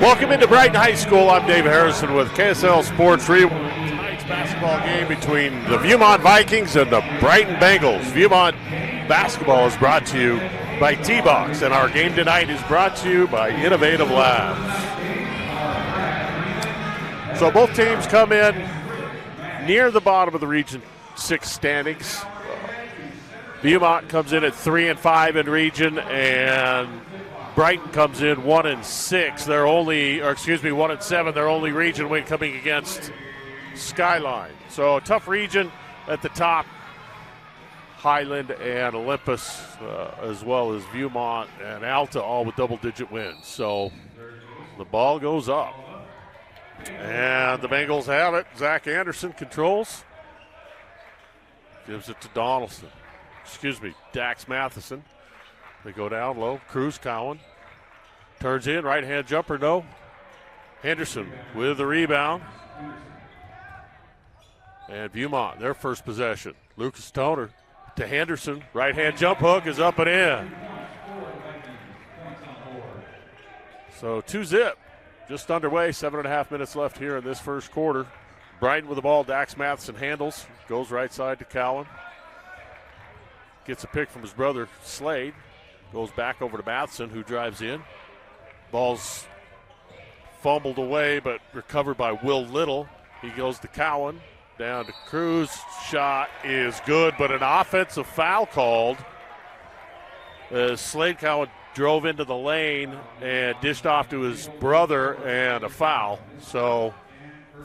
Welcome into Brighton High School. I'm Dave Harrison with KSL Sports Rewind. Tonight's basketball game between the Viewmont Vikings and the Brighton Bengals. Viewmont basketball is brought to you by T-Box, and our game tonight is brought to you by Innovative Labs. So both teams come in near the bottom of the Region 6 standings. Viewmont comes in at 3-5 in region, and Brighton comes in 1-6. They're only, 1-7. Their only region win coming against Skyline. So a tough region at the top. Highland and Olympus, as well as Viewmont and Alta, all with double-digit wins. So the ball goes up, and the Bengals have it. Zach Anderson controls, gives it to Dax Matheson. They go down low. Cruz Cowan turns in. Right-hand jumper, no. Henderson with the rebound. And Viewmont, their first possession. Lucas Toner to Henderson. Right-hand jump hook is up and in. So 2-zip. Just underway. 7.5 minutes left here in this first quarter. Brighton with the ball. Dax Matheson handles. Goes right side to Cowan. Gets a pick from his brother, Slade. Goes back over to Matheson, who drives in. Ball's fumbled away, but recovered by Will Little. He goes to Cowan, down to Cruz. Shot is good, but an offensive foul called as Slade Cowan drove into the lane and dished off to his brother, and a foul. So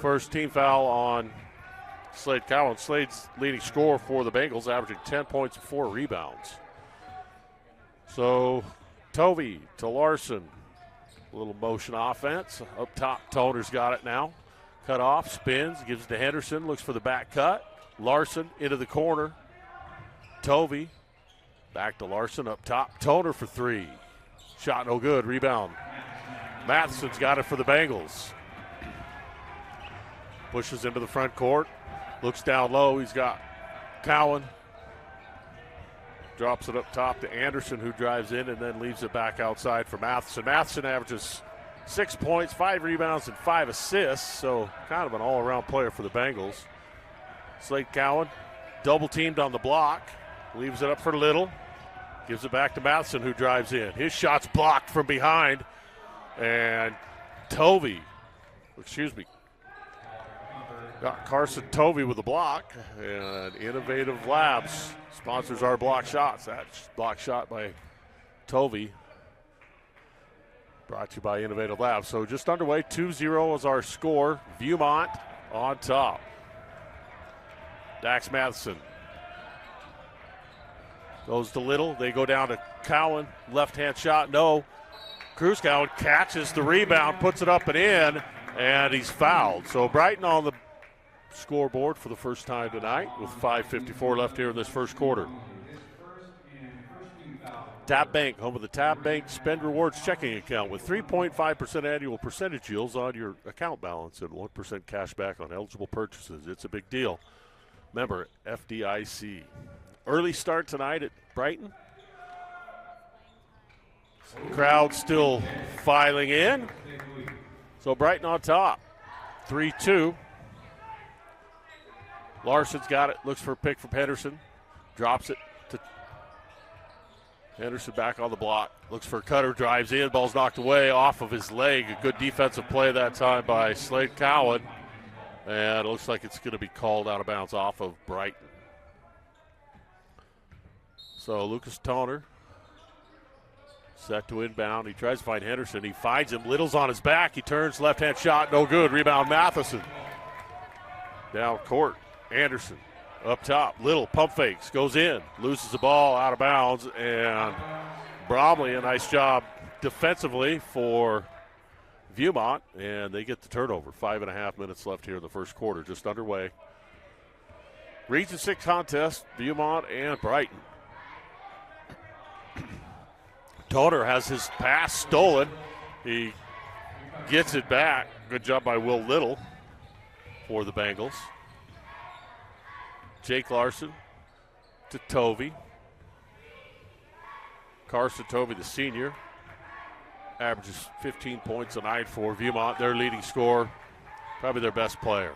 first team foul on Slade Cowan. Slade's leading scorer for the Bengals, averaging 10 points and 4 rebounds. So Tovey to Larson. A little motion offense. Up top, Toner's got it now. Cut off, spins, gives it to Henderson, looks for the back cut. Larson into the corner. Tovey back to Larson up top. Toner for three. Shot no good. Rebound. Matheson's got it for the Bengals. Pushes into the front court. Looks down low. He's got Cowan. Drops it up top to Anderson, who drives in and then leaves it back outside for Matheson. Matheson averages 6 points, 5 rebounds, and 5 assists, so kind of an all-around player for the Bengals. Slade Cowan double-teamed on the block. Leaves it up for Little. Gives it back to Matheson, who drives in. His shot's blocked from behind. And got Carson Tovey with the block. And Innovative Labs sponsors our block shots. That's block shot by Tovey. Brought to you by Innovative Labs. So just underway, 2-0 is our score. Viewmont on top. Dax Matheson goes to Little. They go down to Cowan. Left-hand shot, no. Cruz Cowan catches the rebound, puts it up and in, and he's fouled. So Brighton on the scoreboard for the first time tonight with 5:54 left here in this first quarter. Tab Bank, home of the Tab Bank Spend Rewards checking account with 3.5% annual percentage yields on your account balance and 1% cash back on eligible purchases. It's a big deal. Member FDIC. Early start tonight at Brighton. Crowd still filing in. So Brighton on top. 3-2. Larson's got it. Looks for a pick from Henderson. Drops it to Henderson back on the block. Looks for a cutter. Drives in. Ball's knocked away off of his leg. A good defensive play that time by Slade Cowan. And it looks like it's going to be called out of bounds off of Brighton. So Lucas Toner set to inbound. He tries to find Henderson. He finds him. Little's on his back. He turns. Left-hand shot. No good. Rebound Matheson. Down court. Anderson up top. Little pump fakes. Goes in. Loses the ball out of bounds. And Bromley, a nice job defensively for Viewmont. And they get the turnover. 5.5 minutes left here in the first quarter. Just underway. Region 6 contest. Viewmont and Brighton. Toner has his pass stolen. He gets it back. Good job by Will Little for the Bengals. Jake Larson to Tovey. Carson Tovey, the senior. averages 15 points a night for Viewmont, their leading scorer, probably their best player.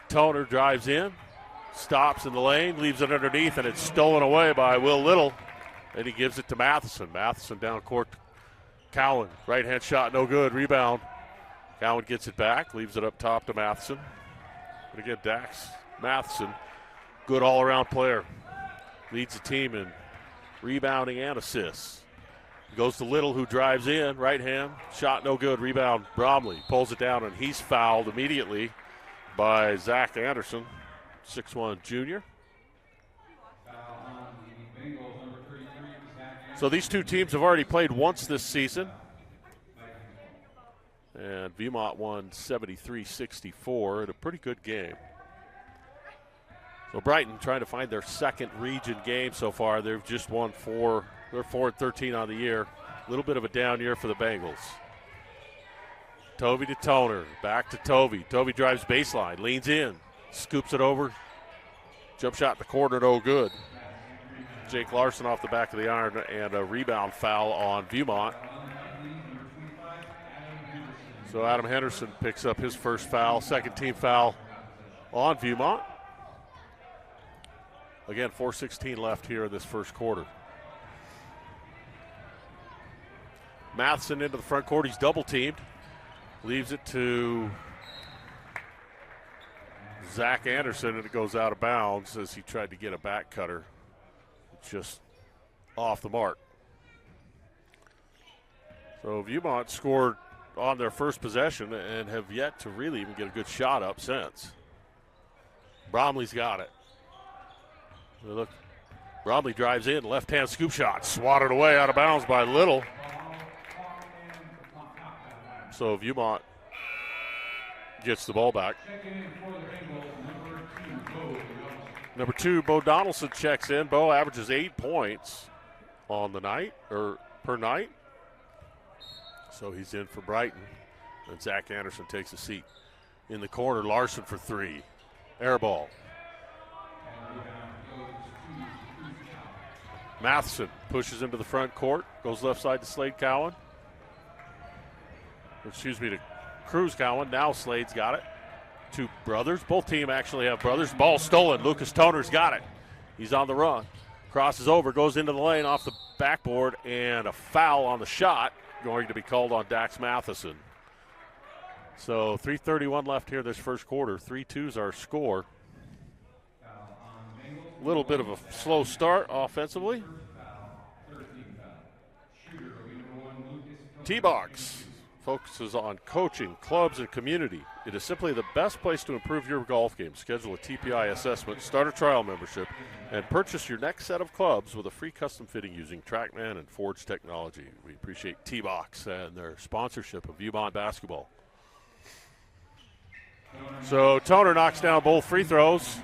Toner drives in, stops in the lane, leaves it underneath, and it's stolen away by Will Little. And he gives it to Matheson. Matheson down court. Cowan, right-hand shot, no good. Rebound. Cowan gets it back, leaves it up top to Matheson. But again, Dax Matheson, good all-around player. Leads the team in rebounding and assists. Goes to Little, who drives in, right hand, shot no good. Rebound, Bromley pulls it down, and he's fouled immediately by Zach Anderson, 6'1" junior. So these two teams have already played once this season. And Viewmont won 73-64 in a pretty good game. So Brighton trying to find their second region game so far. They've just won four. They're 4-13 on the year. A little bit of a down year for the Bengals. Tovey to Toner. Back to Tovey. Tovey drives baseline. Leans in. Scoops it over. Jump shot in the corner. No good. Jake Larson off the back of the iron, and a rebound foul on Viewmont. So Adam Henderson picks up his first foul, second team foul on Viewmont. Again, 4:16 left here in this first quarter. Matheson into the front court. He's double teamed. Leaves it to Zach Anderson, and it goes out of bounds as he tried to get a back cutter. Just off the mark. So Viewmont scored on their first possession and have yet to really even get a good shot up since. Bromley's got it. Look, Bromley drives in, left-hand scoop shot, swatted away out of bounds by Little. So Viewmont gets the ball back. Number 2, Bo Donaldson checks in. Bo averages 8 points on the night, or per night. So he's in for Brighton. And Zach Anderson takes a seat. In the corner, Larson for 3. Air ball. Matheson pushes into the front court. Goes left side to Slade Cowan. To Cruz Cowan. Now Slade's got it. 2 brothers. Both teams actually have brothers. Ball stolen. Lucas Toner's got it. He's on the run. Crosses over, goes into the lane off the backboard, and a foul on the shot going to be called on Dax Matheson. So 3:31 left here this first quarter. 3-2's our score. A little bit of a slow start offensively. T-Box focuses on coaching, clubs, and community. It is simply the best place to improve your golf game. Schedule a TPI assessment, start a trial membership, and purchase your next set of clubs with a free custom fitting using TrackMan and Forge technology. We appreciate T-Box and their sponsorship of Viewmont basketball. So Toner knocks down both free throws.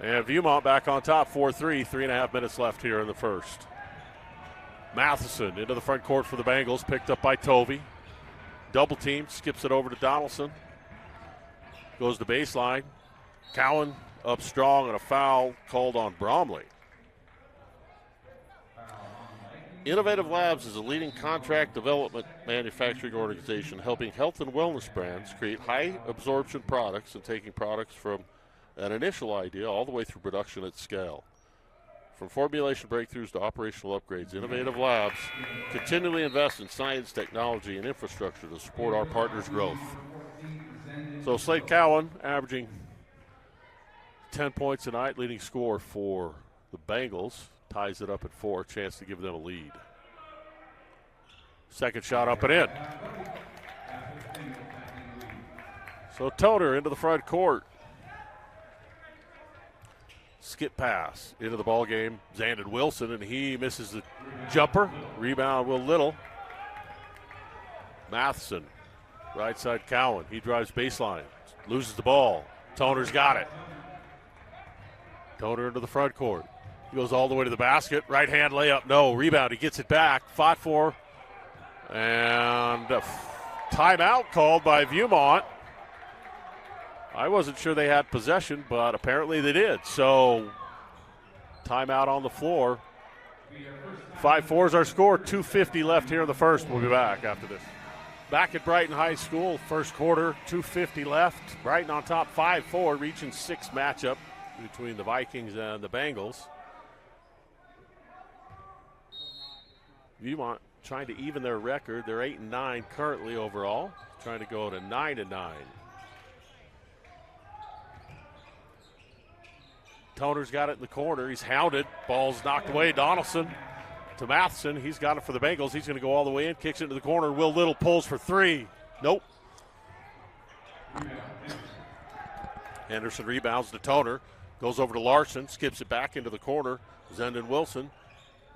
And Viewmont back on top, 4-3, 3.5 minutes left here in the first. Matheson into the front court for the Bengals, picked up by Tovey. Double team, skips it over to Donaldson. Goes to baseline. Cowan up strong, and a foul called on Bromley. Innovative Labs is a leading contract development manufacturing organization helping health and wellness brands create high-absorption products and taking products from an initial idea all the way through production at scale. From formulation breakthroughs to operational upgrades, Innovative Labs continually invest in science, technology, and infrastructure to support our partners' growth. So Slade Cowan averaging 10 points a night, leading scorer for the Bengals. Ties it up at 4, chance to give them a lead. Second shot up and in. So Toner into the front court. Skip pass into the ball game. Xandon Wilson, and he misses the jumper. Rebound Will Little. Matheson, right side Cowan. He drives baseline, loses the ball. Toner's got it. Toner into the front court. He goes all the way to the basket. Right hand layup, no. Rebound, he gets it back. Fought for. And a timeout called by Viewmont. I wasn't sure they had possession, but apparently they did. So timeout on the floor. 5-4 is our score. 2:50 left here in the first. We'll be back after this. Back at Brighton High School, first quarter, 2:50 left. Brighton on top 5-4, region 6 matchup between the Vikings and the Bengals. Viewmont trying to even their record. They're 8-9 currently overall, trying to go to 9-9. Toner's got it in the corner. He's hounded. Ball's knocked away. Donaldson to Matheson. He's got it for the Bengals. He's going to go all the way in, kicks it into the corner. Will Little pulls for three. Nope. Anderson rebounds to Toner. Goes over to Larson. Skips it back into the corner. Zendon Wilson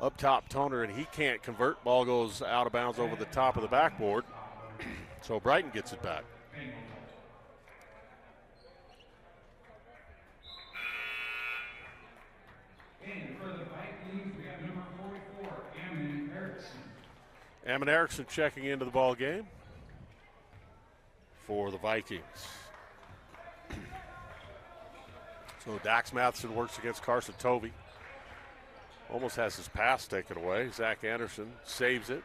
up top, Toner, and he can't convert. Ball goes out of bounds over the top of the backboard. So Brighton gets it back. And for the Vikings, we have number 44, Ammon Erickson. Ammon Erickson checking into the ball game for the Vikings. So Dax Matheson works against Carson Tovey. Almost has his pass taken away. Zach Anderson saves it.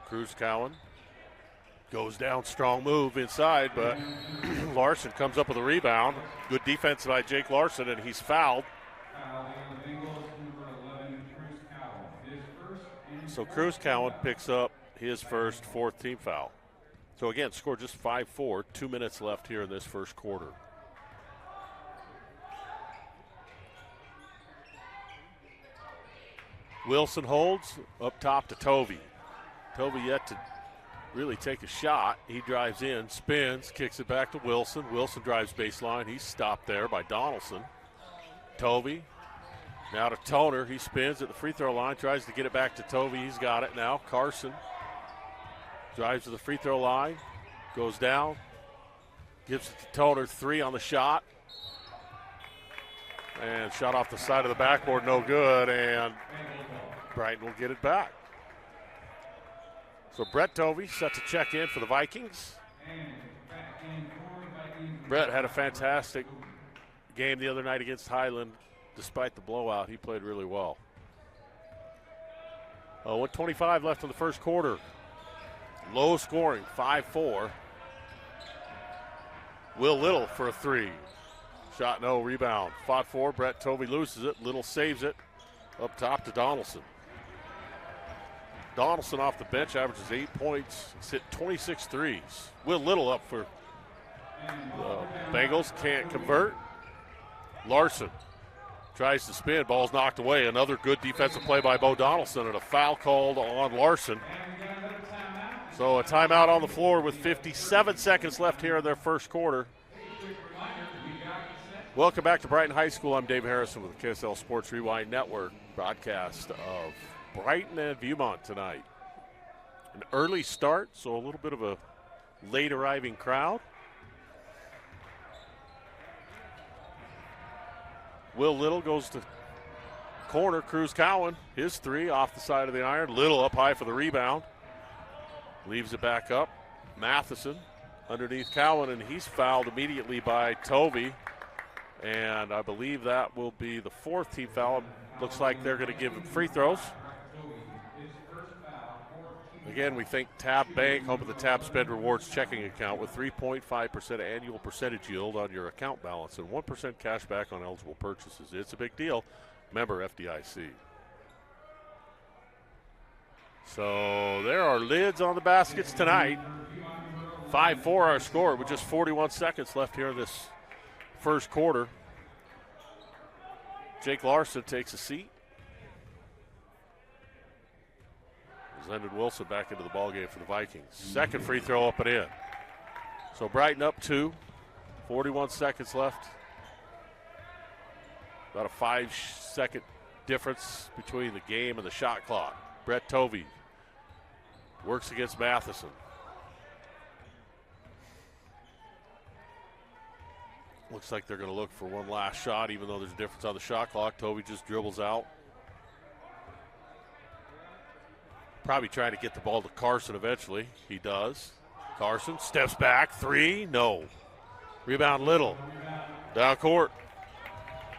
Cruz Cowan goes down, strong move inside, but Larson comes up with a rebound. Good defense by Jake Larson, and he's fouled. So Cruz Cowan picks up his first fourth team foul. So again, score just 5-4, 2 minutes left here in this first quarter. Wilson holds up top to Tovey. Tovey yet to really take a shot. He drives in, spins, kicks it back to Wilson. Wilson drives baseline. He's stopped there by Donaldson. Tovey now to Toner. He spins at the free throw line, tries to get it back to Tovey. He's got it now. Carson drives to the free throw line, goes down, gives it to Toner. Three on the shot. And shot off the side of the backboard, no good, and Brighton will get it back. So Brett Tovey set to check in for the Vikings. Brett had a fantastic game the other night against Highland. Despite the blowout, he played really well. 1:25 left in the first quarter. Low scoring, 5-4. Will Little for a three. Shot no, rebound. Fought for, Brett Tovey loses it. Little saves it. Up top to Donaldson. Donaldson off the bench averages 8 points. He's hit 26 threes. Will Little up for the Bengals. Can't convert. Larson tries to spin. Ball's knocked away. Another good defensive play by Bo Donaldson and a foul called on Larson. So a timeout on the floor with 57 seconds left here in their first quarter. Welcome back to Brighton High School. I'm Dave Harrison with the KSL Sports Rewind Network broadcast of Brighton and Viewmont tonight. An early start, so a little bit of a late arriving crowd. Will Little goes to corner. Cruz Cowan, his three off the side of the iron. Little up high for the rebound. Leaves it back up. Matheson underneath Cowan, and he's fouled immediately by Tovey. And I believe that will be the fourth team foul. Looks like they're going to give him free throws. Again, we thank Tab Bank, home of the Tab Spend Rewards checking account with 3.5% annual percentage yield on your account balance and 1% cash back on eligible purchases. It's a big deal. Member FDIC. So there are lids on the baskets tonight. 5-4 our score with just 41 seconds left here in this first quarter. Jake Larson takes a seat. Zendon Wilson back into the ballgame for the Vikings. Second free throw up and in. So Brighton up 2. 41 seconds left. About a 5-second difference between the game and the shot clock. Brett Tovey works against Matheson. Looks like they're going to look for one last shot, even though there's a difference on the shot clock. Tovey just dribbles out. Probably trying to get the ball to Carson eventually. He does. Carson steps back. Three. No. Rebound Little. Down court.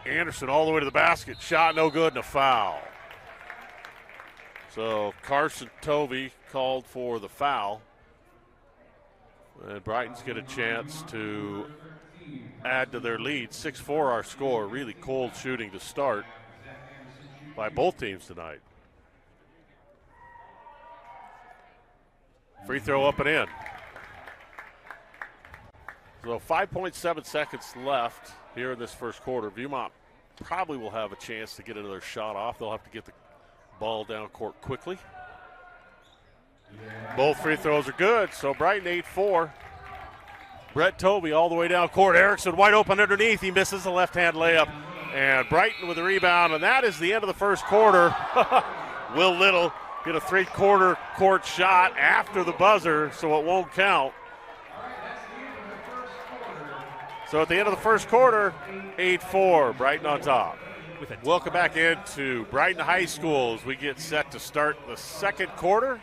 Anderson all the way to the basket. Shot no good and a foul. So Carson Tovey called for the foul. And Brighton's get a chance to add to their lead. 6-4 our score. Really cold shooting to start by both teams tonight. Free throw up and in. So 5.7 seconds left here in this first quarter. Viewmont probably will have a chance to get another shot off. They'll have to get the ball down court quickly. Both free throws are good, so Brighton 8-4. Brett Tovey all the way down court. Erickson wide open underneath. He misses the left-hand layup. And Brighton with the rebound, and that is the end of the first quarter. Will Little get a three-quarter court shot after the buzzer, so it won't count. So at the end of the first quarter, 8-4, Brighton on top. Welcome back into Brighton High School as we get set to start the second quarter.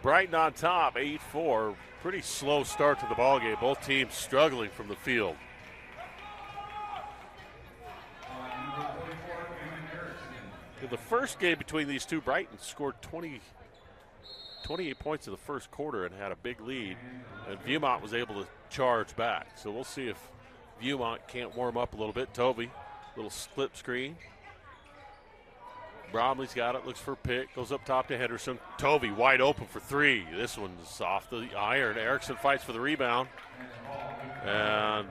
Brighton on top, 8-4. Pretty slow start to the ballgame. Both teams struggling from the field. In the first game between these two, Brighton scored 28 points in the first quarter and had a big lead, and Viewmont was able to charge back. So we'll see if Viewmont can't warm up a little bit. Tovey, little slip screen. Bromley's got it, looks for a pick, goes up top to Henderson. Tovey wide open for three. This one's off the iron. Erickson fights for the rebound. And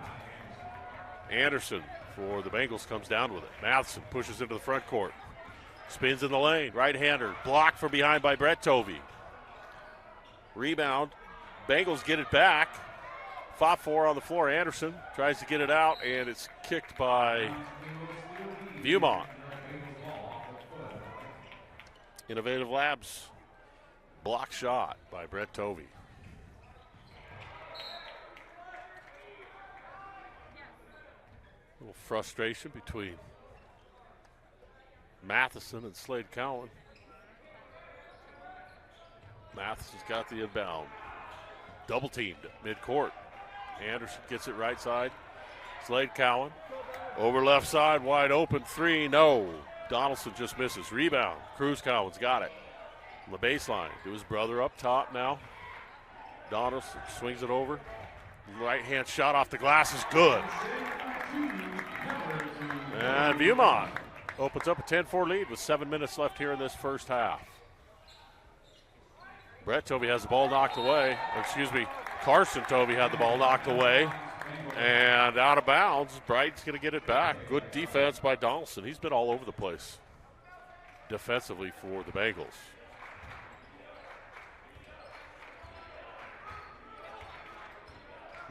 Anderson for the Bengals comes down with it. Matheson pushes into the front court. Spins in the lane, right-hander, blocked from behind by Brett Tovey. Rebound, Bengals get it back. 5-4 on the floor. Anderson tries to get it out, and it's kicked by Viewmont. Innovative Labs block shot by Brett Tovey. A little frustration between Matheson and Slade Cowan. Matheson's got the inbound. Double teamed midcourt. Anderson gets it right side. Slade Cowan over left side, wide open three. No. Donaldson just misses. Rebound. Cruz Cowan's got it. On the baseline to his brother up top now. Donaldson swings it over. Right hand shot off the glass is good. And Viewmont opens up a 10-4 lead with 7 minutes left here in this first half. Brett Tovey has the ball knocked away. Carson Tovey had the ball knocked away. And out of bounds, Brighton's going to get it back. Good defense by Donaldson. He's been all over the place defensively for the Bengals.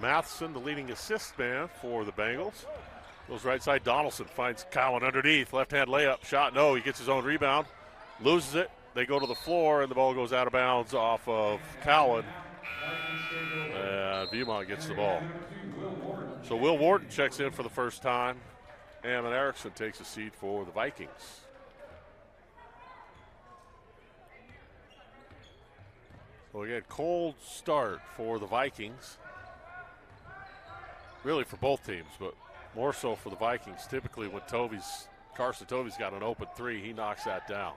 Matheson, the leading assist man for the Bengals. Goes right side. Donaldson finds Cowan underneath. Left-hand layup. Shot, no. He gets his own rebound. Loses it. They go to the floor, and the ball goes out of bounds off of Cowan. And Viewmont gets the ball. So Will Wharton checks in for the first time. And Erickson takes a seat for the Vikings. So again, cold start for the Vikings. Really for both teams, but more so for the Vikings. Typically when Carson Tovey's got an open three, he knocks that down.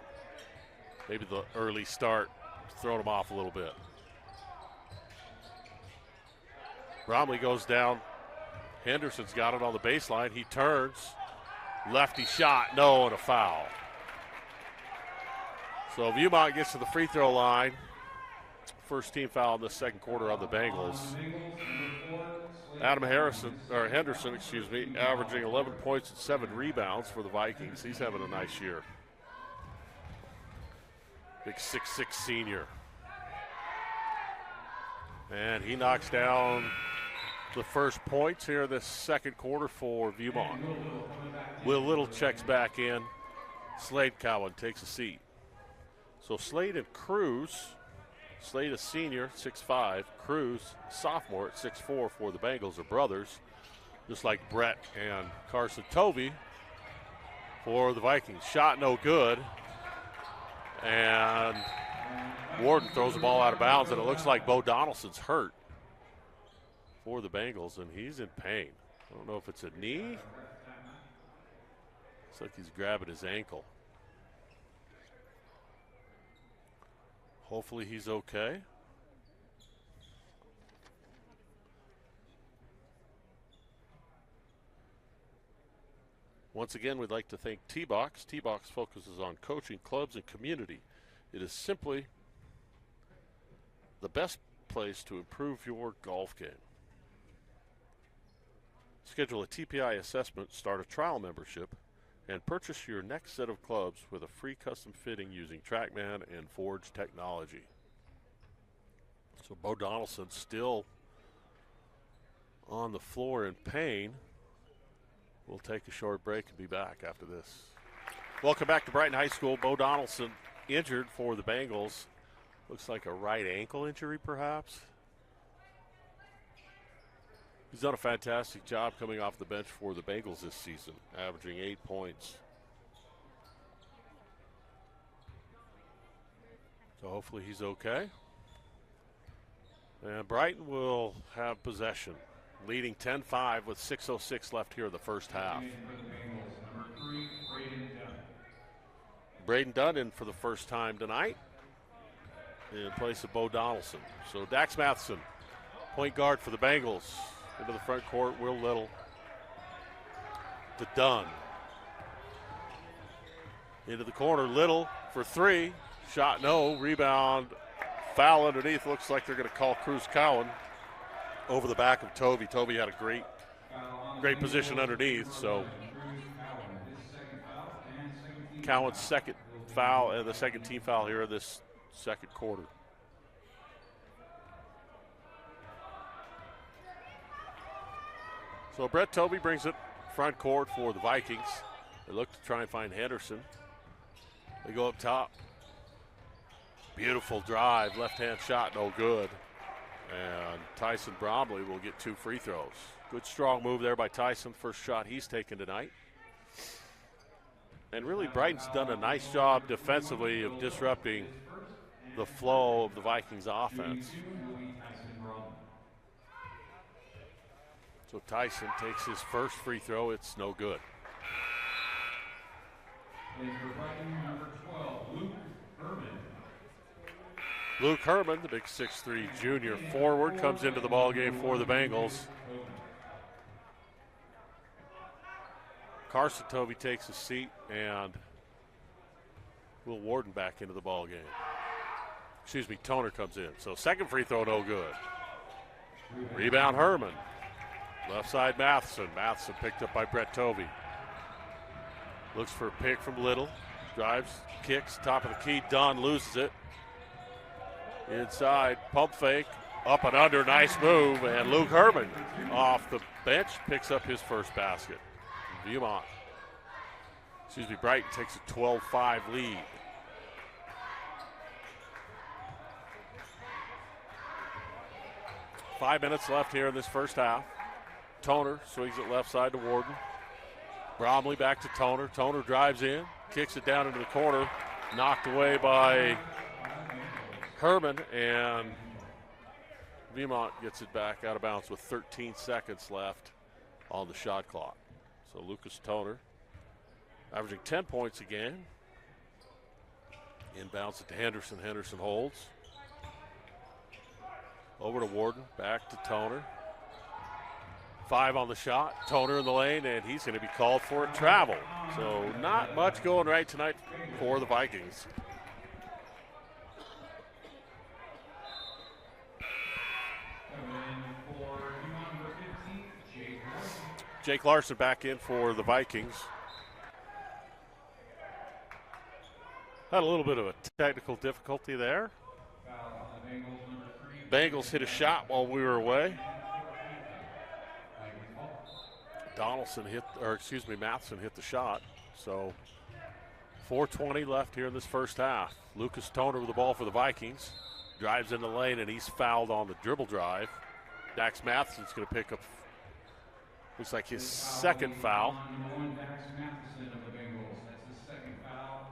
Maybe the early start throwing him off a little bit. Bromley goes down. Henderson's got it on the baseline. He turns. Lefty shot, no, and a foul. So Viewmont gets to the free throw line. First team foul in the second quarter on the Bengals. Henderson, averaging 11 points and 7 rebounds for the Vikings. He's having a nice year. Big 6'6" senior. And he knocks down the first points here in this second quarter for Viewmont. Will Little checks back in. Slade Cowan takes a seat. So Slade and Cruz. Slade a senior, 6'5". Cruz, sophomore at 6'4" for the Bengals, are brothers, just like Brett and Carson Tovey for the Vikings. Shot no good. And Warden throws the ball out of bounds, and it looks like Bo Donaldson's hurt for the Bengals, and he's in pain. I don't know if it's a knee. Looks like he's grabbing his ankle. Hopefully he's okay. Once again, we'd like to thank T-Box. T-Box focuses on coaching, clubs, and community. It is simply the best place to improve your golf game. Schedule a TPI assessment, start a trial membership, and purchase your next set of clubs with a free custom fitting using TrackMan and Forge technology. So Bo Donaldson still on the floor in pain. We'll take a short break and be back after this. Welcome back to Brighton High School. Bo Donaldson injured for the Bengals. Looks like a right ankle injury, perhaps. He's done a fantastic job coming off the bench for the Bengals this season, averaging 8 points. So hopefully he's okay. And Brighton will have possession, leading 10-5 with 6:06 left here in the first half. Braden Dunn in for the first time tonight in place of Bo Donaldson. So Dax Matheson, point guard for the Bengals. Into the front court, Will Little to Dunn. Into the corner, Little for three. Shot no, rebound, foul underneath. Looks like they're going to call Cruz Cowan over the back of Toby. Toby had a great position underneath, so Cowan's second foul and the second team foul here in this second quarter. So Brett Toby brings it front court for the Vikings. They look to try and find Henderson. They go up top. Beautiful drive, left-hand shot, no good. And Tyson Bromley will get 2 free throws. Good strong move there by Tyson. First shot he's taken tonight. And really Brighton's done a nice job defensively of disrupting the flow of the Vikings offense. So Tyson takes his first free throw. It's no good. Luke Herman, the big 6'3" junior forward, comes into the ballgame for the Bengals. Carson Toby takes a seat, and Will Warden back into the ballgame. Excuse me, Toner comes in. So second free throw, no good. Rebound Herman. Left side Matheson. Matheson picked up by Brett Toby. Looks for a pick from Little. Drives, kicks, top of the key. Dunn loses it. Inside, pump fake, up and under, nice move. And Luke Herman off the bench picks up his first basket. Brighton takes a 12-5 lead. Five minutes left here in this first half. Toner swings it left side to Warden. Bromley back to Toner. Toner drives in, kicks it down into the corner, knocked away by Herman, and Viewmont gets it back out of bounds with 13 seconds left on the shot clock. So Lucas Toner averaging 10 points a game. Inbounds it to Henderson. Henderson holds. Over to Warden, back to Toner. 5 on the shot. Toner in the lane, and he's going to be called for a travel. So not much going right tonight for the Vikings. Jake Larson back in for the Vikings. Had a little bit of a technical difficulty there. Bengals hit a shot while we were away. Matheson hit the shot. So 4:20 left here in this first half. Lucas Toner with the ball for the Vikings. Drives in the lane, and he's fouled on the dribble drive. Dax Matheson's going to pick up, looks like his second foul.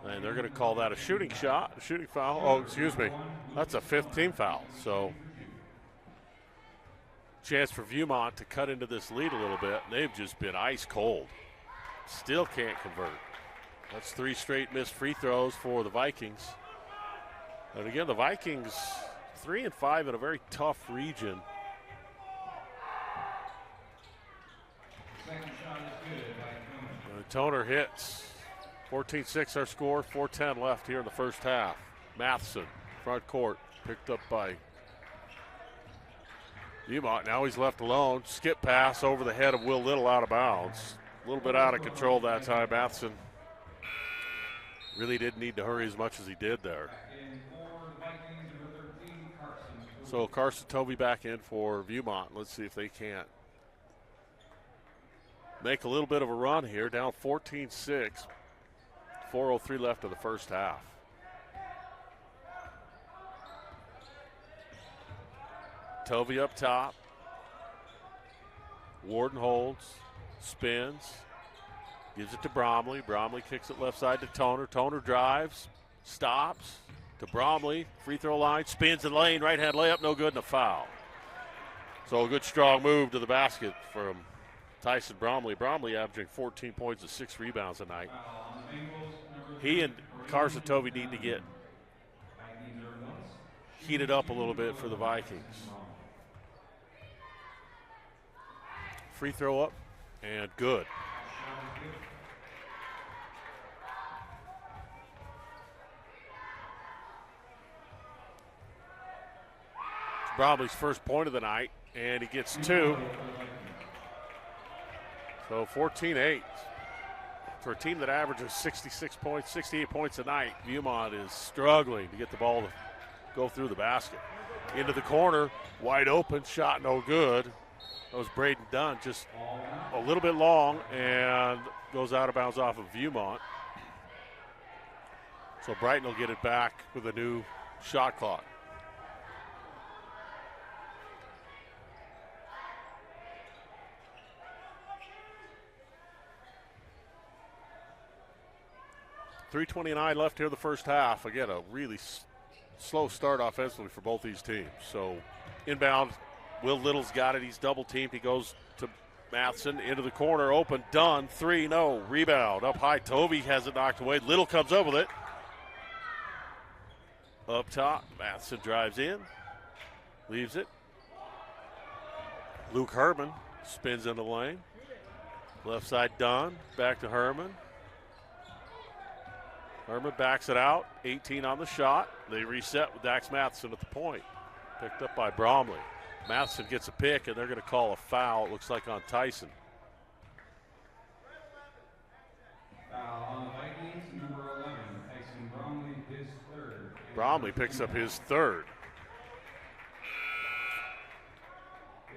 And they're going to call that a shooting shot, a shooting foul. Oh, excuse me. That's a 15 foul. So chance for Viewmont to cut into this lead a little bit. They've just been ice cold. Still can't convert. That's 3 straight missed free throws for the Vikings. And again, the Vikings 3-5 in a very tough region. Second shot is good by Toner hits. 14-6 our score, 4:10 left here in the first half. Matheson, front court, picked up by Viewmont. Now he's left alone. Skip pass over the head of Will Little out of bounds. A little bit out of control that time. Matheson really didn't need to hurry as much as he did there. in for the Vikings, number 13, Carson. So Carson Tovey back in for Viewmont. Let's see if they can't make a little bit of a run here. Down 14-6. 4:03 left of the first half. Tovey up top. Warden holds, spins, gives it to Bromley. Bromley kicks it left side to Toner. Toner drives, stops to Bromley. Free throw line, spins in lane, right hand layup, no good, and a foul. So a good strong move to the basket from Tyson Bromley. Bromley averaging 14 points and 6 rebounds a night. Foul on the Bengals, number He and 3, Carson Tovey need to get Vikings are once. heated up a little bit for the Vikings. Free throw up and good. Shot is good. Bromley's first point of the night, and he gets 2. So 14-8. For a team that averages 66 points, 68 points a night, Viewmont is struggling to get the ball to go through the basket. Into the corner, wide open, shot no good. That was Braden Dunn, just a little bit long, and goes out of bounds off of Viewmont. So Brighton will get it back with a new shot clock. .329 left here in the first half. Again, a really slow start offensively for both these teams. So inbound, Will Little's got it. He's double teamed. He goes to Matheson into the corner. Open, Dunn, 3, no. Rebound up high. Tovey has it knocked away. Little comes up with it. Up top, Matheson drives in, leaves it. Luke Herman spins in the lane. Left side, Dunn. Back to Herman. Herman backs it out, 18 on the shot. They reset with Dax Matheson at the point. Picked up by Bromley. Matheson gets a pick, and they're going to call a foul, it looks like, on Tyson. Foul on the Vikings, number 11, Tyson Bromley, his third. Bromley picks up his third.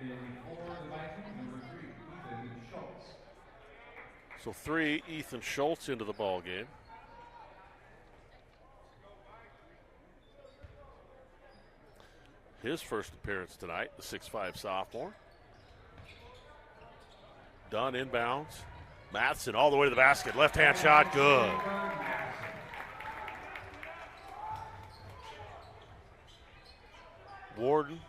In for the Vikings, number 3, Ethan Schultz. So 3, Ethan Schultz into the ball game. His first appearance tonight, the 6'5 sophomore. Dunn inbounds. Matheson all the way to the basket. Left-hand shot, good. Warden.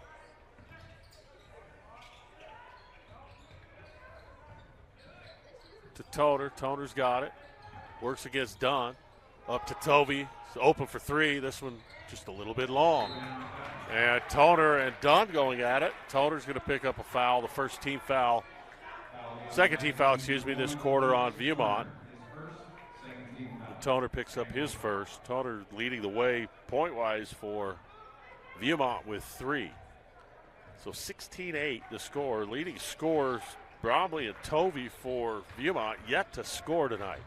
To Toner. Toner's got it. Works against Dunn. Up to Tovey. It's open for 3. This one just a little bit long. And Toner and Dunn going at it. Toner's going to pick up a foul, the second team foul, this quarter on Viewmont. Toner picks up his first. Toner leading the way point-wise for Viewmont with 3. So 16-8 the score. Leading scorers, Bromley and Tovey for Viewmont, yet to score tonight.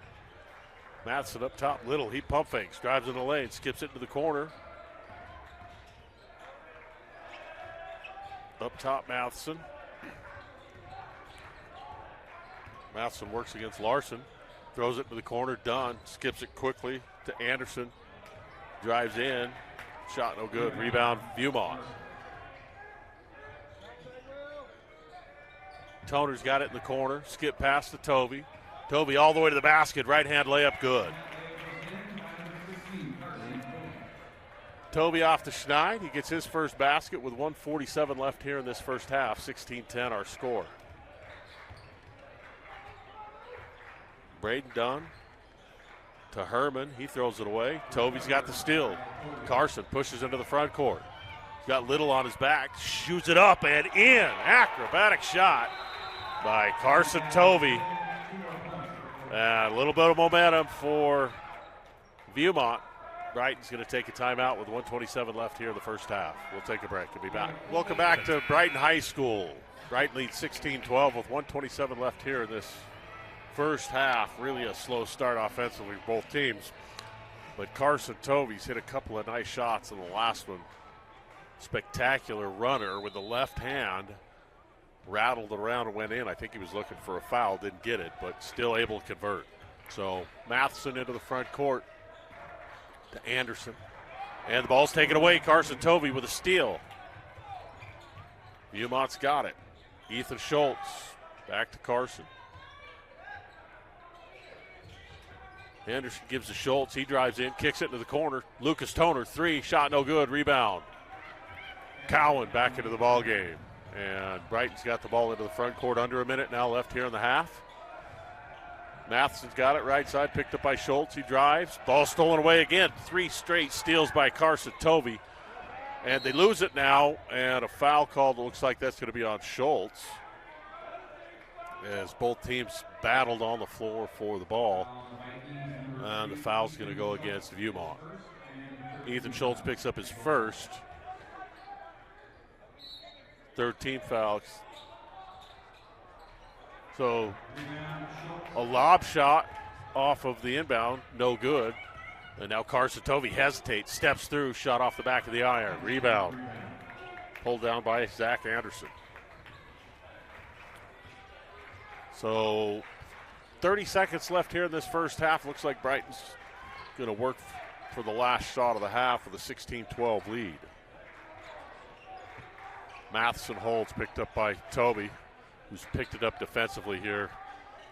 Matheson up top, Little, he pump fakes, drives in the lane, skips it to the corner. Up top, Matheson. Matheson works against Larson. Throws it to the corner. Dunn skips it quickly to Anderson. Drives in. Shot no good. Rebound, Viewmont. Toner's got it in the corner. Skip pass to Tovey. Tovey all the way to the basket. Right-hand layup, good. Tovey off to Schneid. He gets his first basket with 1:47 left here in this first half. 16-10 our score. Braden Dunn to Herman. He throws it away. Tovey's got the steal. Carson pushes into the front court. He's got Little on his back. Shoots it up and in. Acrobatic shot by Carson Tovey. And a little bit of momentum for Viewmont. Brighton's going to take a timeout with 1:27 left here in the first half. We'll take a break and be back. Welcome back to Brighton High School. Brighton leads 16-12 with 1:27 left here in this first half. Really a slow start offensively for both teams. But Carson Tovey's hit a couple of nice shots in the last one. Spectacular runner with the left hand. Rattled around and went in. I think he was looking for a foul, didn't get it, but still able to convert. So Matheson into the front court to Anderson. And the ball's taken away. Carson Tovey with a steal. Viewmont's got it. Ethan Schultz back to Carson. Anderson gives to Schultz. He drives in, kicks it into the corner. Lucas Toner, three, shot no good, rebound. Cowan back into the ball game. And Brighton's got the ball into the front court. Under a minute now left here in the half. Matheson's got it right side, picked up by Schultz. He drives. Ball stolen away again. Three straight steals by Carson Tovey. And they lose it now, and a foul called. It looks like that's going to be on Schultz, as both teams battled on the floor for the ball. And the foul's going to go against Viewmont. Ethan Schultz picks up his first. Third team foul. So a lob shot off of the inbound, no good. And now Carson Tovey hesitates, steps through, shot off the back of the iron. Rebound. Pulled down by Zach Anderson. So 30 seconds left here in this first half. Looks like Brighton's going to work for the last shot of the half with a 16-12 lead. Matheson holds, picked up by Tovey, who's picked it up defensively here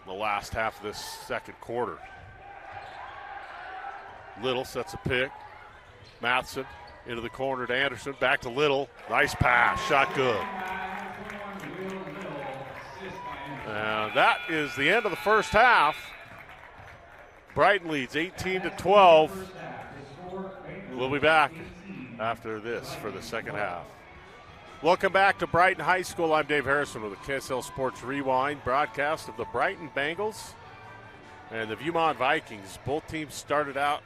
in the last half of this second quarter. Little sets a pick. Matheson into the corner to Anderson. Back to Little. Nice pass. Shot good. And that is the end of the first half. Brighton leads 18-12. We'll be back after this for the second half. Welcome back to Brighton High School. I'm Dave Harrison with the KSL Sports Rewind broadcast of the Brighton Bengals and the Viewmont Vikings. Both teams started out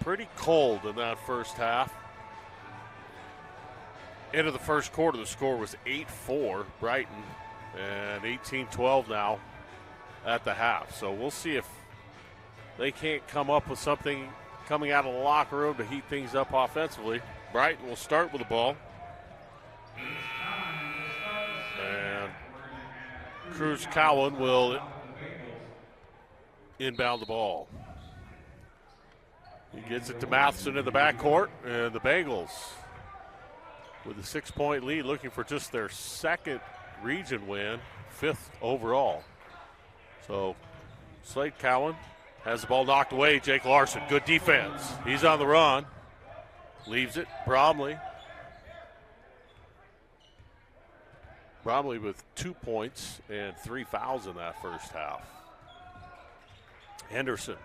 pretty cold in that first half. Into the first quarter, the score was 8-4 Brighton, and 18-12 now at the half. So we'll see if they can't come up with something coming out of the locker room to heat things up offensively. Brighton will start with the ball. And Cruz Cowan will inbound the ball. He gets it to Matheson in the backcourt, and the Bengals with a 6-point lead, looking for just their second region win, 5th overall. So Slade Cowan has the ball knocked away. Jake Larson, good defense. He's on the run. Leaves it. Bromley with 2 points and 3 fouls in that first half. Henderson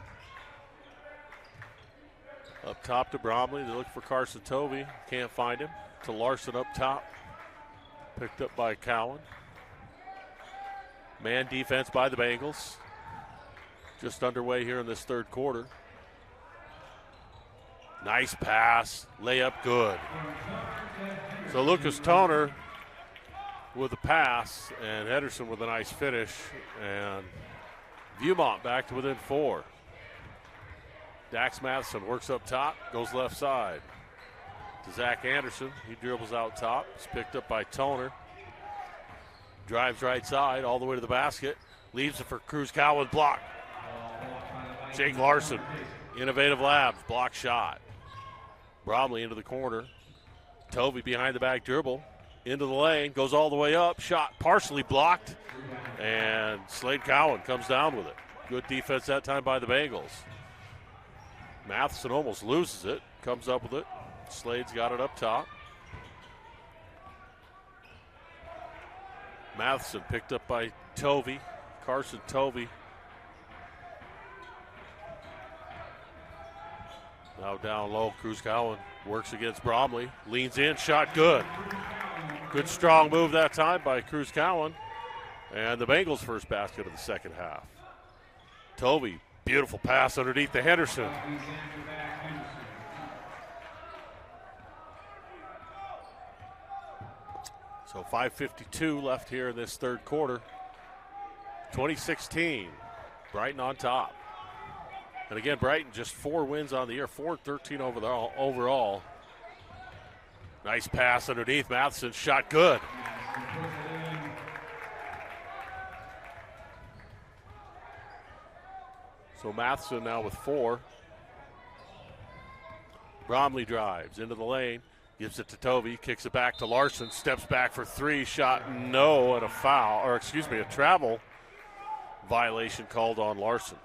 up top to Bromley. They look for Carson Tovey. Can't find him. To Larson up top. Picked up by Cowan. Man defense by the Bengals. Just underway here in this third quarter. Nice pass. Layup good. So Lucas Toner with the pass, and Henderson with a nice finish, and Viewmont back to within 4. Dax Matheson works up top, goes left side to Zach Anderson. He dribbles out top. It's picked up by Toner. Drives right side all the way to the basket. Leaves it for Cruz Cowan. Block. Jake Larson, Innovative Labs, block shot. Bromley into the corner. Tovey behind the back dribble. Into the lane, goes all the way up. Shot partially blocked. And Slade Cowan comes down with it. Good defense that time by the Bengals. Matheson almost loses it. Comes up with it. Slade's got it up top. Matheson picked up by Tovey. Carson Tovey Now down low, Cruz Cowan works against Bromley. Leans in, shot good. Good strong move that time by Cruz Cowan. And the Bengals' first basket of the second half. Tovey, beautiful pass underneath to Henderson. So 5:52 left here in this third quarter. 2016, Brighton on top. And again, Brighton just 4 wins on the year, 4-13 overall. Nice pass underneath. Matheson, shot good. So Matheson now with 4. Bromley drives into the lane, gives it to Tovey, kicks it back to Larson, steps back for 3, shot no, and a travel violation called on Larson.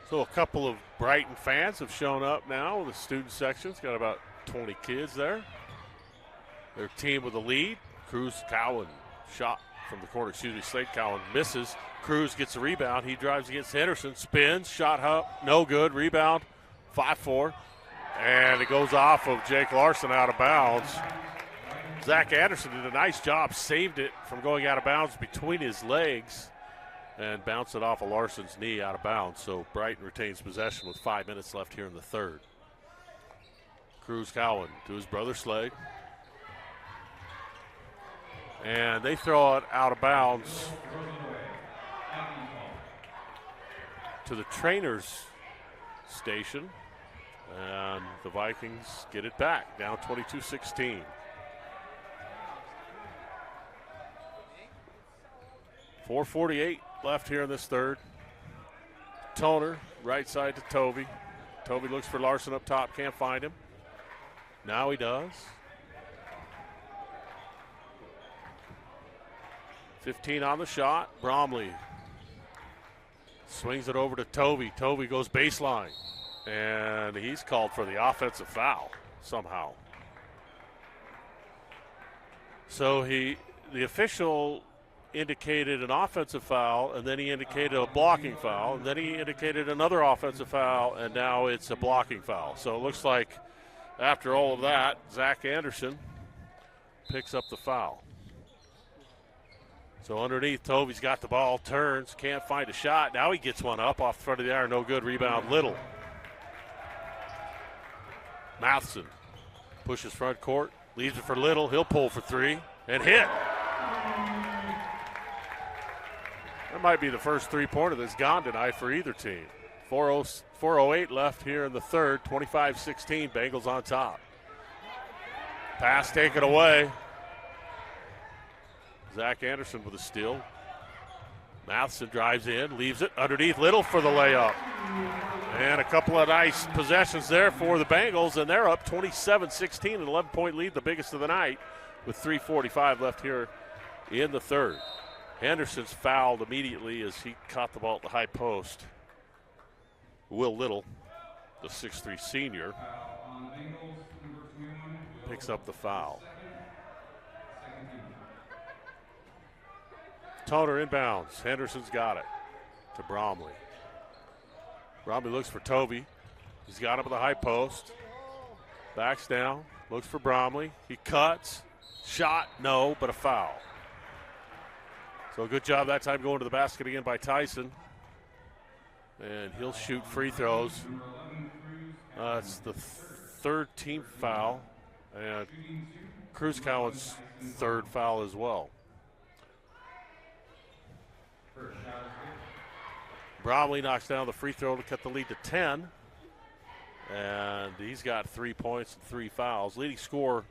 So a couple of Brighton fans have shown up now. The student section's got about 20 kids there. Their team with the lead. Cruz Cowan shot from the corner. Slade Cowan misses. Cruz gets a rebound. He drives against Henderson. Spins. Shot up. No good. Rebound. 5-4. And it goes off of Jake Larson out of bounds. Zach Anderson did a nice job. Saved it from going out of bounds between his legs. And bounce it off of Larson's knee out of bounds. So Brighton retains possession with 5 minutes left here in the third. Cruz Cowan to his brother Slade. And they throw it out of bounds to the trainer's station. And the Vikings get it back, down 22-16. 4:48 left here in this third. Toner, right side to Tovey. Tovey looks for Larson up top, can't find him. Now he does. 15 on the shot. Bromley swings it over to Tovey. Tovey goes baseline, and he's called for the offensive foul somehow. So the official indicated an offensive foul, and then he indicated a blocking foul, and then he indicated another offensive foul, and now it's a blocking foul. So it looks like after all of that, Zach Anderson picks up the foul. So underneath, Tovey's got the ball, turns, can't find a shot. Now he gets one up off the front of the iron, no good. Rebound, Little. Matheson pushes front court, leaves it for Little. He'll pull for 3 and hit. That might be the first three-pointer that's gone tonight for either team. 4:08 left here in the third, 25-16, Bengals on top. Pass taken away. Zach Anderson with a steal. Matheson drives in, leaves it underneath Little for the layup. And a couple of nice possessions there for the Bengals, and they're up 27-16, an 11-point lead, the biggest of the night, with 3:45 left here in the third. Henderson's fouled immediately as he caught the ball at the high post. Will Little, the 6'3 senior, picks up the foul. Toner inbounds. Henderson's got it to Bromley. Bromley looks for Tovey. He's got him at the high post. Backs down, looks for Bromley. He cuts. Shot, no, but a foul. So a good job that time going to the basket again by Tyson. And he'll shoot free throws. It's the third team foul. And Cruz Cowan's third foul as well. Bromley knocks down the free throw to cut the lead to 10. And he's got 3 points and 3 fouls. Leading scorer,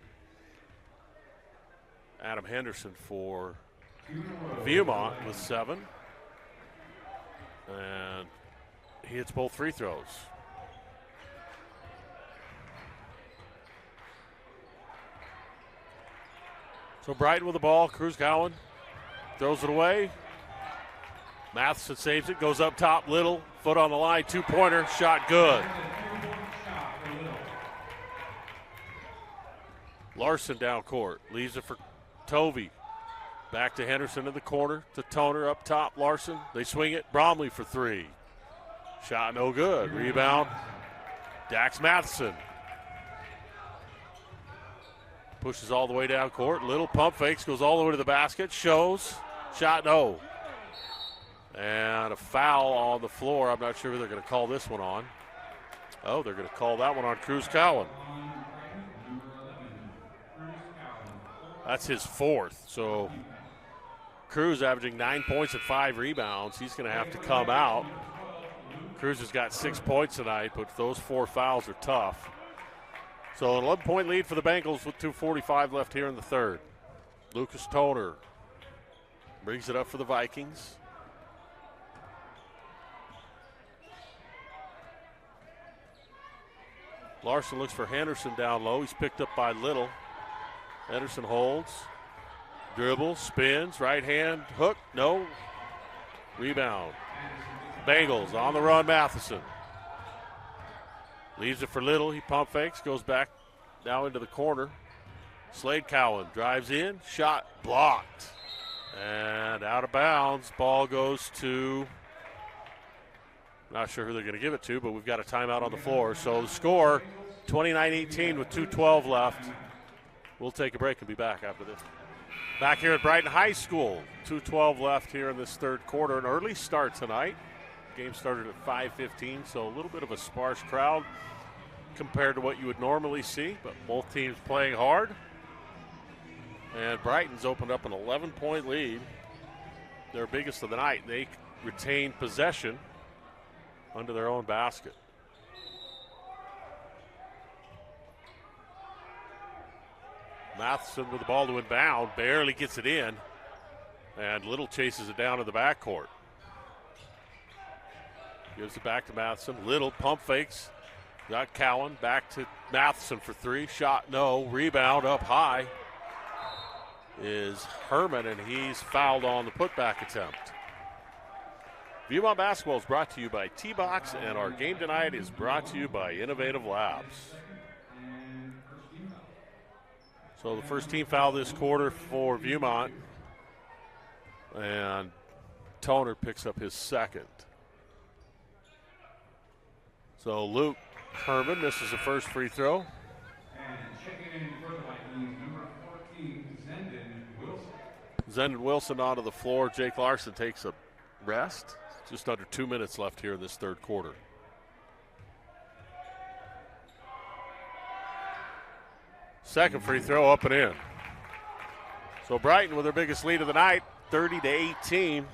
Adam Henderson for Viewmont with 7. And he hits both free throws. So Brighton with the ball. Cruz Cowan throws it away. Matheson saves it, goes up top, Little, foot on the line, 2-pointer, shot good. Larson down court. Leaves it for Tovey. Back to Henderson in the corner. To Toner up top. Larson. They swing it. Bromley for three. Shot no good. Rebound. Dax Matheson. Pushes all the way down court. Little pump fakes. Goes all the way to the basket. Shows. Shot no. And a foul on the floor. I'm not sure who they're going to call this one on. Oh, they're going to call that one on Cruz Cowan. That's his fourth. So Cruz averaging 9 points and 5 rebounds. He's going to have to come out. Cruz has got 6 points tonight, but those 4 fouls are tough. So an 11-point lead for the Bengals with 2:45 left here in the third. Lucas Toner brings it up for the Vikings. Larson looks for Henderson down low. He's picked up by Little. Henderson holds. Dribbles, spins, right hand, hook, no. Rebound. Bengals on the run, Matheson. Leaves it for Little. He pump fakes, goes back now into the corner. Slade Cowan drives in, shot blocked. And out of bounds. Ball goes to, not sure who they're going to give it to, but we've got a timeout on the floor. So the score, 29-18 with 2:12 left. We'll take a break and be back after this. Back here at Brighton High School, 2:12 left here in this third quarter. An early start tonight. Game started at 5:15, so a little bit of a sparse crowd compared to what you would normally see, but both teams playing hard. And Brighton's opened up an 11-point lead, their biggest of the night. They retain possession under their own basket. Matheson with the ball to inbound, barely gets it in, and Little chases it down to the backcourt. Gives it back to Matheson. Little pump fakes. Got Cowan back to Matheson for three. Shot no. Rebound up high is Herman, and he's fouled on the putback attempt. Viewmont Basketball is brought to you by T-Box, and our game tonight is brought to you by Innovative Labs. So the first team foul this quarter for Viewmont, and Toner picks up his second. So Luke Herman misses the first free throw. And checking in for the Vikings, number 14, Zendon Wilson. Zendon Wilson onto the floor. Jake Larson takes a rest. Just under 2 minutes left here in this third quarter. Second free throw up and in. So Brighton with their biggest lead of the night, 30-18.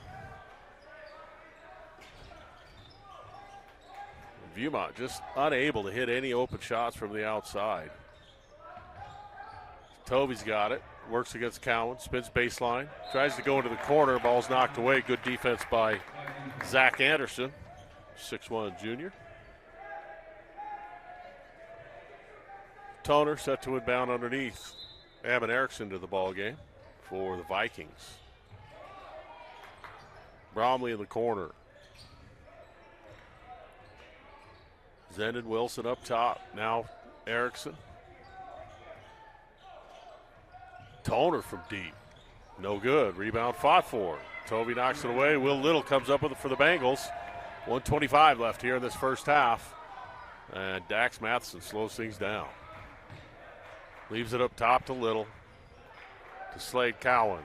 Viewmont just unable to hit any open shots from the outside. Tovey's got it. Works against Cowan. Spins baseline. Tries to go into the corner. Ball's knocked away. Good defense by Zach Anderson, 6'1" junior. Toner set to inbound underneath. Ammon Erickson to the ball game for the Vikings. Bromley in the corner. Zendon Wilson up top. Now Erickson. Toner from deep. No good. Rebound fought for. Tovey knocks it away. Will Little comes up with it for the Bengals. 1:25 left here in this first half. And Dax Matheson slows things down. Leaves it up top to Little. To Slade Cowan.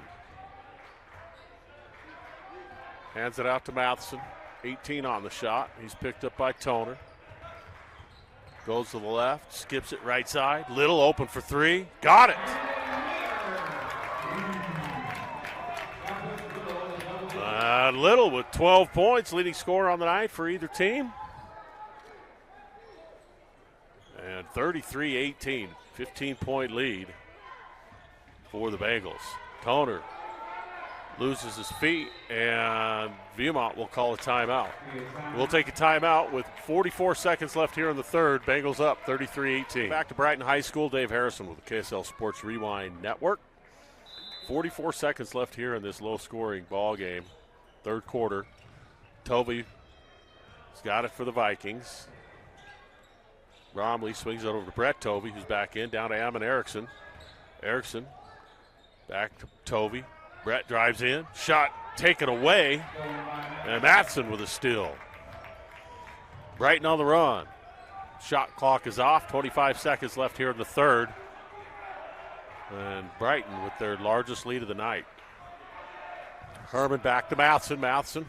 Hands it out to Matheson. 18 on the shot. He's picked up by Toner. Goes to the left. Skips it right side. Little open for three. Got it. Little with 12 points, leading scorer on the night for either team. And 33-18, 15-point lead for the Bengals. Toner loses his feet, and Viewmont will call a timeout. We'll take a timeout with 44 seconds left here in the third. Bengals up 33-18. Back to Brighton High School. Dave Harrison with the KSL Sports Rewind Network. 44 seconds left here in this low-scoring ball game. Third quarter. Tovey's got it for the Vikings. Bromley swings it over to Brett Tovey, who's back in, down to Ammon Erickson. Erickson back to Tovey. Brett drives in. Shot taken away. And Matson with a steal. Brighton on the run. Shot clock is off. 25 seconds left here in the third. And Brighton with their largest lead of the night. Herman back to Matson. Matson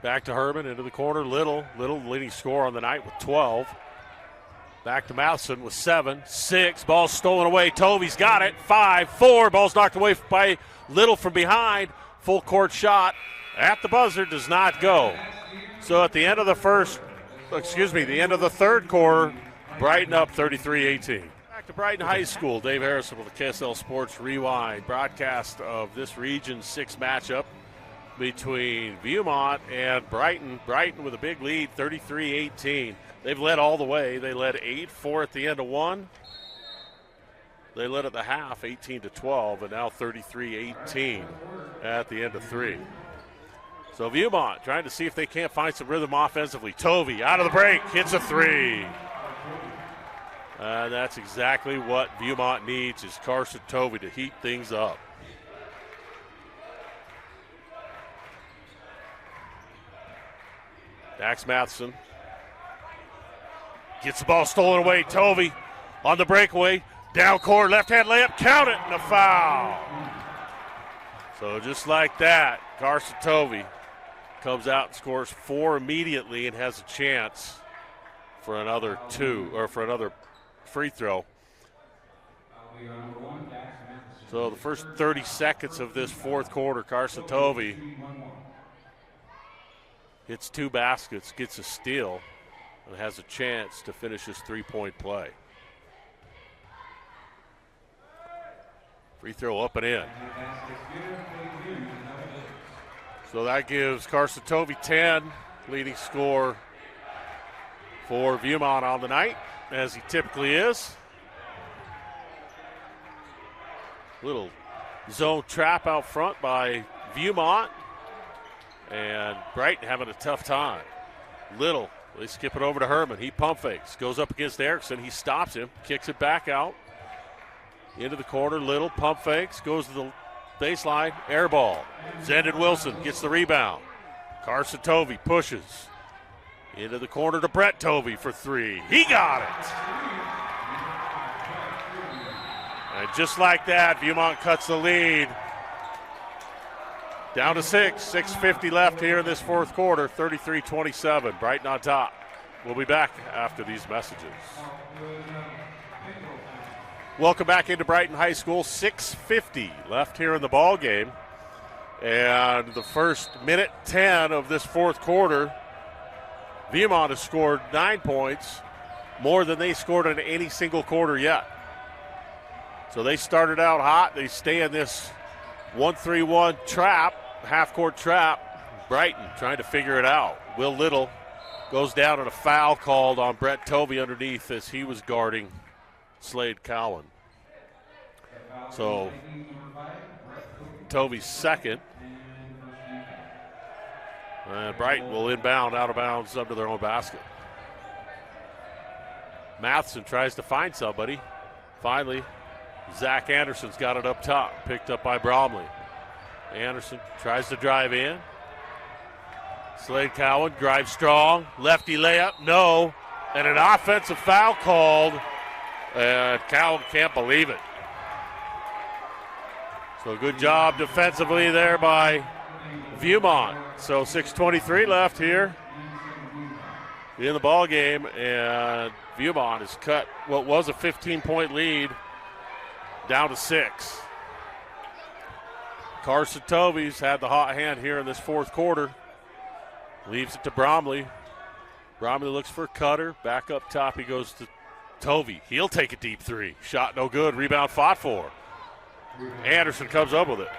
back to Herman into the corner. Little leading score on the night with 12. Back to Matson with 7, 6. Ball stolen away. Tovey's got it. 5, 4. Ball's knocked away by Little from behind. Full court shot at the buzzer does not go. So at the end of the third quarter, Brighton up 33-18. Back to Brighton High School. Dave Harrison with the KSL Sports Rewind broadcast of this Region 6 matchup between Viewmont and Brighton. Brighton with a big lead, 33-18. They've led all the way. They led 8-4 at the end of one. They led at the half, 18-12, and now 33-18 at the end of three. So Viewmont trying to see if they can't find some rhythm offensively. Tovey out of the break, hits a three. That's exactly what Viewmont needs, is Carson Tovey to heat things up. Dax Matheson gets the ball stolen away. Tovey on the breakaway. Down court, left-hand layup, count it, and a foul. So just like that, Carson Tovey comes out and scores 4 immediately and has a chance for another 2, or for another free throw. So the first 30 seconds of this fourth quarter, Carson Tovey hits 2 baskets, gets a steal, and has a chance to finish his three-point play. Free throw up and in. So that gives Carson Tovey 10, leading score for Viewmont on the night, as he typically is. Little zone trap out front by Viewmont, and Brighton having a tough time. Little, they skip it over to Herman. He pump fakes, goes up against Erickson. He stops him, kicks it back out. Into the corner, Little pump fakes, goes to the baseline, air ball. Zendon Wilson gets the rebound. Carson Tovey pushes into the corner to Brett Tovey for 3. He got it. And just like that, Viewmont cuts the lead. Down to 6, 6:50 left here in this fourth quarter, 33-27. Brighton on top. We'll be back after these messages. Welcome back into Brighton High School. 6:50 left here in the ball game. And the first minute 10 of this fourth quarter, Viewmont has scored 9 points, more than they scored in any single quarter yet. So they started out hot. They stay in this 1-3-1 trap, half-court trap. Brighton trying to figure it out. Will Little goes down and a foul called on Brett Tovey underneath as he was guarding Slade Cowan. So Tovey's second. And Brighton will inbound out of bounds under their own basket. Matheson tries to find somebody. Finally, Zach Anderson's got it up top, picked up by Bromley. Anderson tries to drive in. Slade Cowan drives strong. Lefty layup, no. And an offensive foul called. And Cowan can't believe it. So good job defensively there by Viewmont. So 6:23 left here in the ball game, and Viewmont has cut what was a 15-point lead down to 6. Carson Tovey's had the hot hand here in this fourth quarter. Leaves it to Bromley. Bromley looks for Cutter. Back up top, he goes to Tovey. He'll take a deep 3. Shot no good. Rebound fought for. Anderson comes up with it.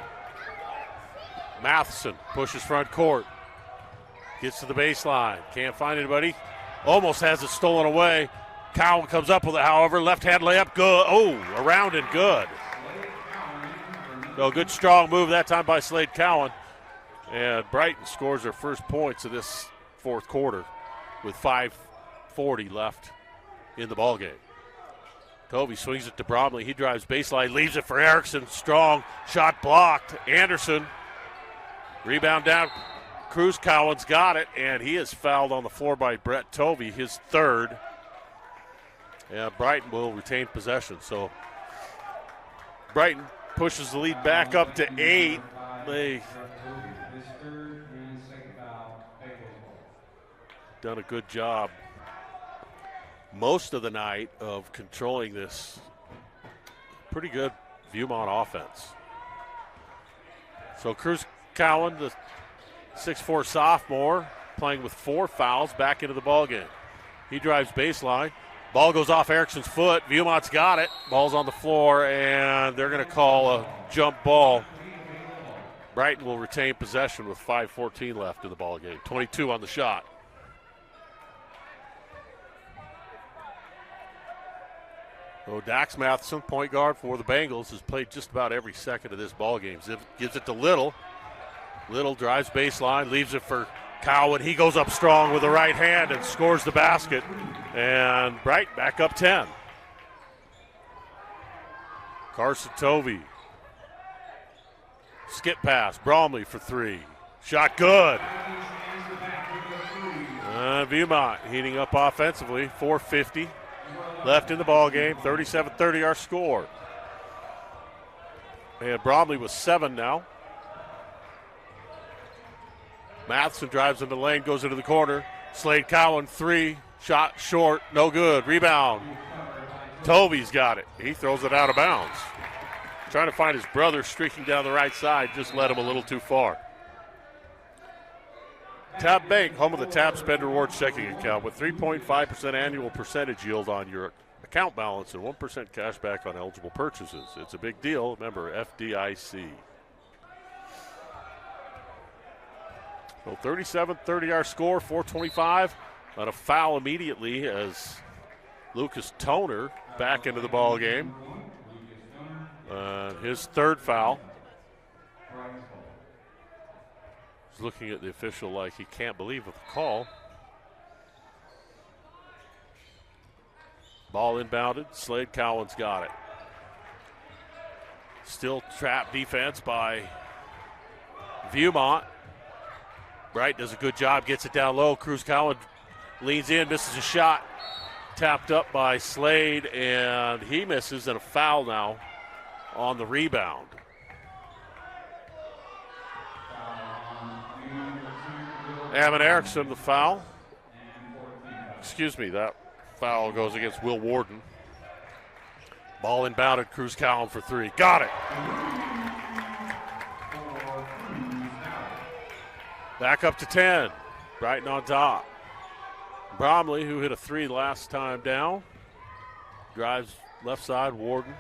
Matheson pushes front court. Gets to the baseline. Can't find anybody. Almost has it stolen away. Cowan comes up with it, however. Left-hand layup, good. Oh, around and good. So good strong move that time by Slade Cowan. And Brighton scores their first points of this fourth quarter with 5:40 left in the ballgame. Tovey swings it to Bromley. He drives baseline, leaves it for Erickson. Strong shot blocked. Anderson. Rebound down. Cruz Collins got it, and he is fouled on the floor by Brett Tovey, his third. And Brighton will retain possession. So Brighton pushes the lead back up to 8. They done a good job most of the night of controlling this pretty good Viewmont offense. So Cruz Cowan, the 6'4" sophomore, playing with 4 fouls, back into the ballgame. He drives baseline. Ball goes off Erickson's foot. Viewmont's got it. Ball's on the floor, and they're going to call a jump ball. Brighton will retain possession with 5:14 left in the ballgame. 22 on the shot. So Dax Matheson, point guard for the Bengals, has played just about every second of this ballgame. Gives it to Little. Little drives baseline, leaves it for Cowan. He goes up strong with the right hand and scores the basket. And Brighton back up 10. Carson Tovey. Skip pass. Bromley for 3. Shot good. Viewmont heating up offensively. 4:50 left in the ballgame. 37-30 our score. And Bromley with 7 now. Matheson drives into the lane, goes into the corner. Slade Cowan, 3. Shot short, no good. Rebound. Tovey's got it. He throws it out of bounds. Trying to find his brother streaking down the right side, just led him a little too far. Tab Bank, home of the Tab Spend Rewards checking account with 3.5% annual percentage yield on your account balance and 1% cash back on eligible purchases. It's a big deal. Remember, FDIC. So 37-30 our score, 4:25. On a foul immediately as Lucas Toner back into the ball game. His third foul. He's looking at the official like he can't believe the call. Ball inbounded. Slade Cowan's got it. Still trap defense by Viewmont. Bright does a good job, gets it down low. Cruz Cowan leans in, misses a shot. Tapped up by Slade, and he misses, and a foul now on the rebound. Evan Erickson, the foul. Excuse me, that foul goes against Will Warden. Ball inbounded, Cruz Cowan for 3. Got it. Back up to 10. Brighton on top. Bromley, who hit a 3 last time down, drives left side. Warden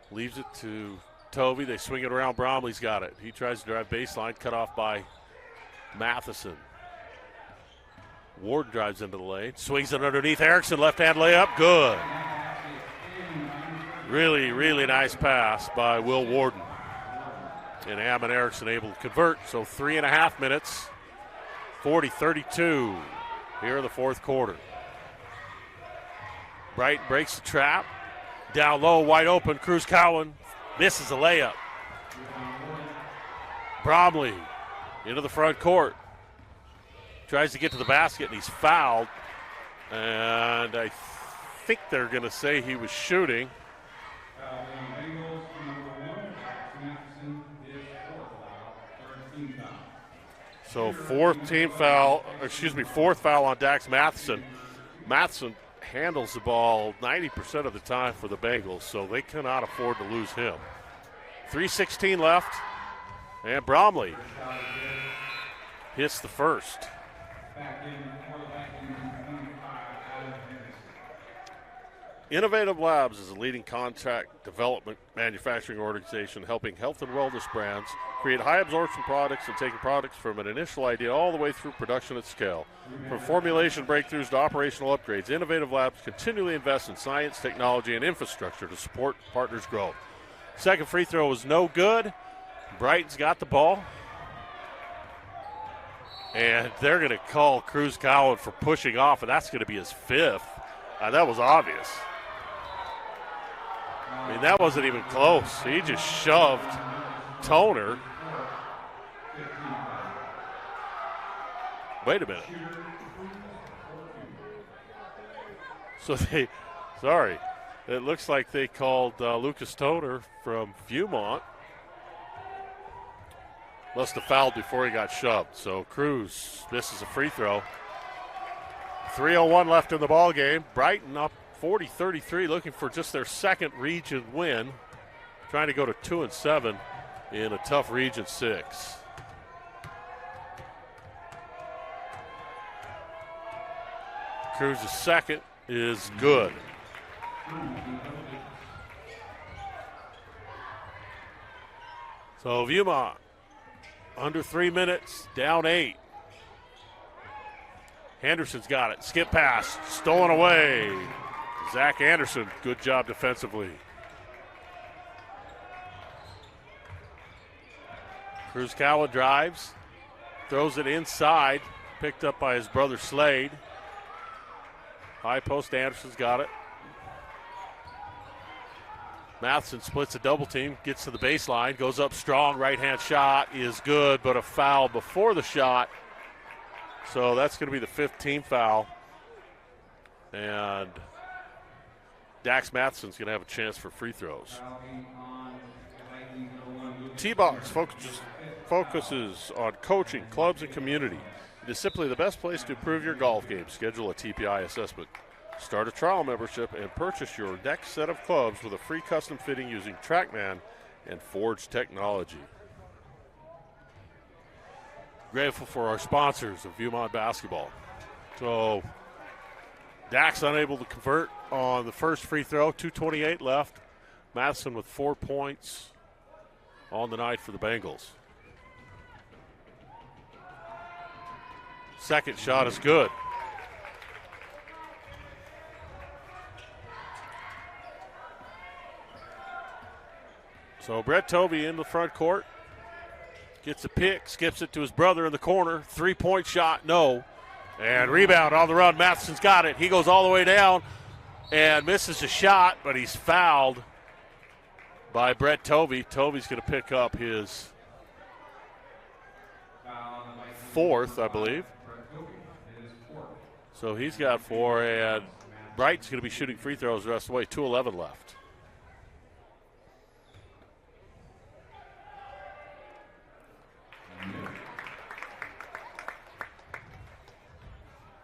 leaves it to Tovey. They swing it around. Bromley's got it. He tries to drive baseline, cut off by Matheson. Warden drives into the lane, swings it underneath Erickson. Left-hand layup, good. Really, really nice pass by Will Warden. And Ammon Erickson able to convert. So 3.5 minutes, 40-32 here in the fourth quarter. Brighton breaks the trap. Down low, wide open. Cruz Cowan misses a layup. Bromley into the front court. Tries to get to the basket, and he's fouled. And I think they're going to say he was shooting. So fourth foul on Dax Matheson. Matheson handles the ball 90% of the time for the Bengals, so they cannot afford to lose him. 3:16 left, and Bromley hits the first. Innovative Labs is a leading contract development manufacturing organization helping health and wellness brands create high-absorption products and taking products from an initial idea all the way through production at scale. From formulation breakthroughs to operational upgrades, Innovative Labs continually invest in science, technology, and infrastructure to support partners' growth. Second free throw was no good. Brighton's got the ball. And they're going to call Cruz Cowan for pushing off, and that's going to be his 5th. That was obvious. I mean, that wasn't even close. He just shoved Toner. Wait a minute. So it looks like they called Lucas Toner from Viewmont. Must have fouled before he got shoved. So Cruz misses a free throw. 3:01 left in the ball game. Brighton up 40-33, looking for just their second region win. Trying to go to 2-7 in a tough Region 6. Cruz's second is good. So Viewmont, under 3 minutes, down 8. Henderson's got it. Skip pass, stolen away. Zach Anderson, good job defensively. Cruz Cowan drives, throws it inside, picked up by his brother Slade. High post, Anderson's got it. Matheson splits a double team, gets to the baseline, goes up strong, right-hand shot is good, but a foul before the shot. So that's going to be the 15th foul. And Dax Matheson's going to have a chance for free throws. T-Box focuses on coaching, clubs, and community. It is simply the best place to improve your golf game. Schedule a TPI assessment. Start a trial membership and purchase your next set of clubs with a free custom fitting using TrackMan and Forge technology. Grateful for our sponsors of Viewmont Basketball. So Dax unable to convert on the first free throw, 2:28 left. Matheson with 4 points on the night for the Bengals. Second shot is good. So Brett Tovey in the front court. Gets a pick, skips it to his brother in the corner. 3-point shot, no. And rebound on the run. Matheson's got it. He goes all the way down and misses a shot, but he's fouled by Brett Tovey. Tovey's going to pick up his fourth, I believe. So he's got 4, and Brighton's going to be shooting free throws the rest of the way. 2:11 left.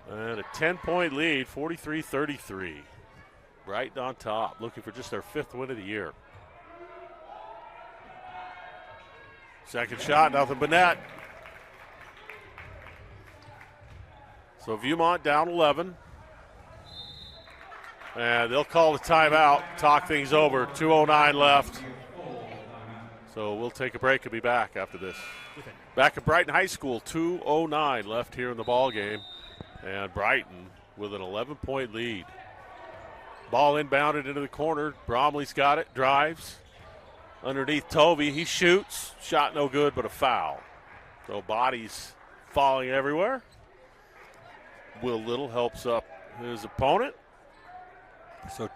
And a 10-point lead, 43-33. Brighton on top, looking for just their 5th win of the year. Second shot, nothing but net. So Viewmont down 11. And they'll call the timeout, talk things over. 2:09 left. So we'll take a break and be back after this. Back at Brighton High School, 2:09 left here in the ball game. And Brighton with an 11-point lead. Ball inbounded into the corner. Bromley's got it, drives. Underneath Tovey, he shoots. Shot no good, but a foul. So bodies falling everywhere. Will Little helps up his opponent. So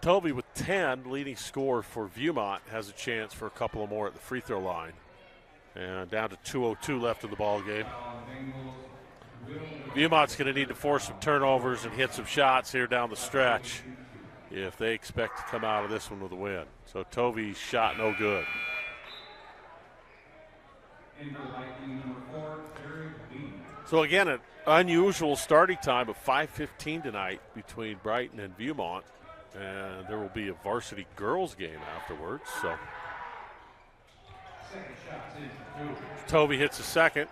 Tovey with 10, leading scorer for Viewmont, has a chance for a couple of more at the free throw line. And down to 2:02 left in the ball game. Viewmont's going to need to force some turnovers and hit some shots here down the stretch if they expect to come out of this one with a win. So Tovey's shot no good. So again, an unusual starting time of 5:15 tonight between Brighton and Viewmont. And there will be a varsity girls game afterwards. So Tovey hits a second.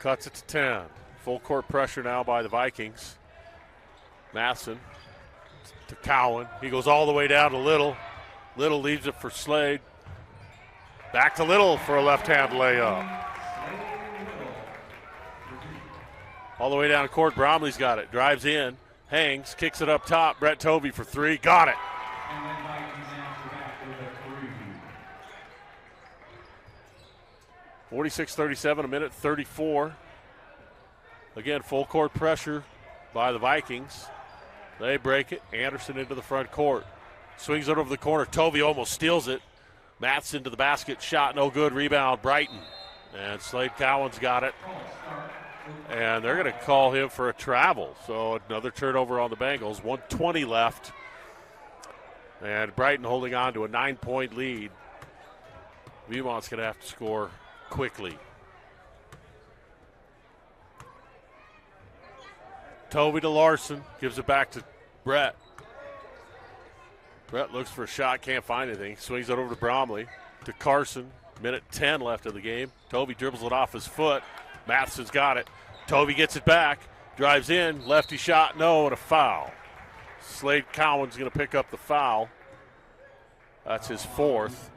Cuts it to 10. Full court pressure now by the Vikings. Matheson to Cowan. He goes all the way down to Little. Little leaves it for Slade. Back to Little for a left-hand layup. All the way down the court, Bromley's got it. Drives in, hangs, kicks it up top. Brett Tovey for 3. Got it. 46-37, a minute 34. Again, full court pressure by the Vikings. They break it. Anderson into the front court. Swings it over the corner. Tovey almost steals it. Mattson to the basket. Shot no good. Rebound Brighton. And Slade Cowan's got it. And they're going to call him for a travel. So another turnover on the Bengals. 1:20 left. And Brighton holding on to a 9-point lead. Viewmont's going to have to score quickly. Tovey to Larson. Gives it back to Brett. Brett looks for a shot. Can't find anything. Swings it over to Bromley. To Carson. Minute 10 left of the game. Tovey dribbles it off his foot. Matheson's got it. Tovey gets it back. Drives in. Lefty shot. No, and a foul. Slade Cowan's going to pick up the foul. That's his fourth.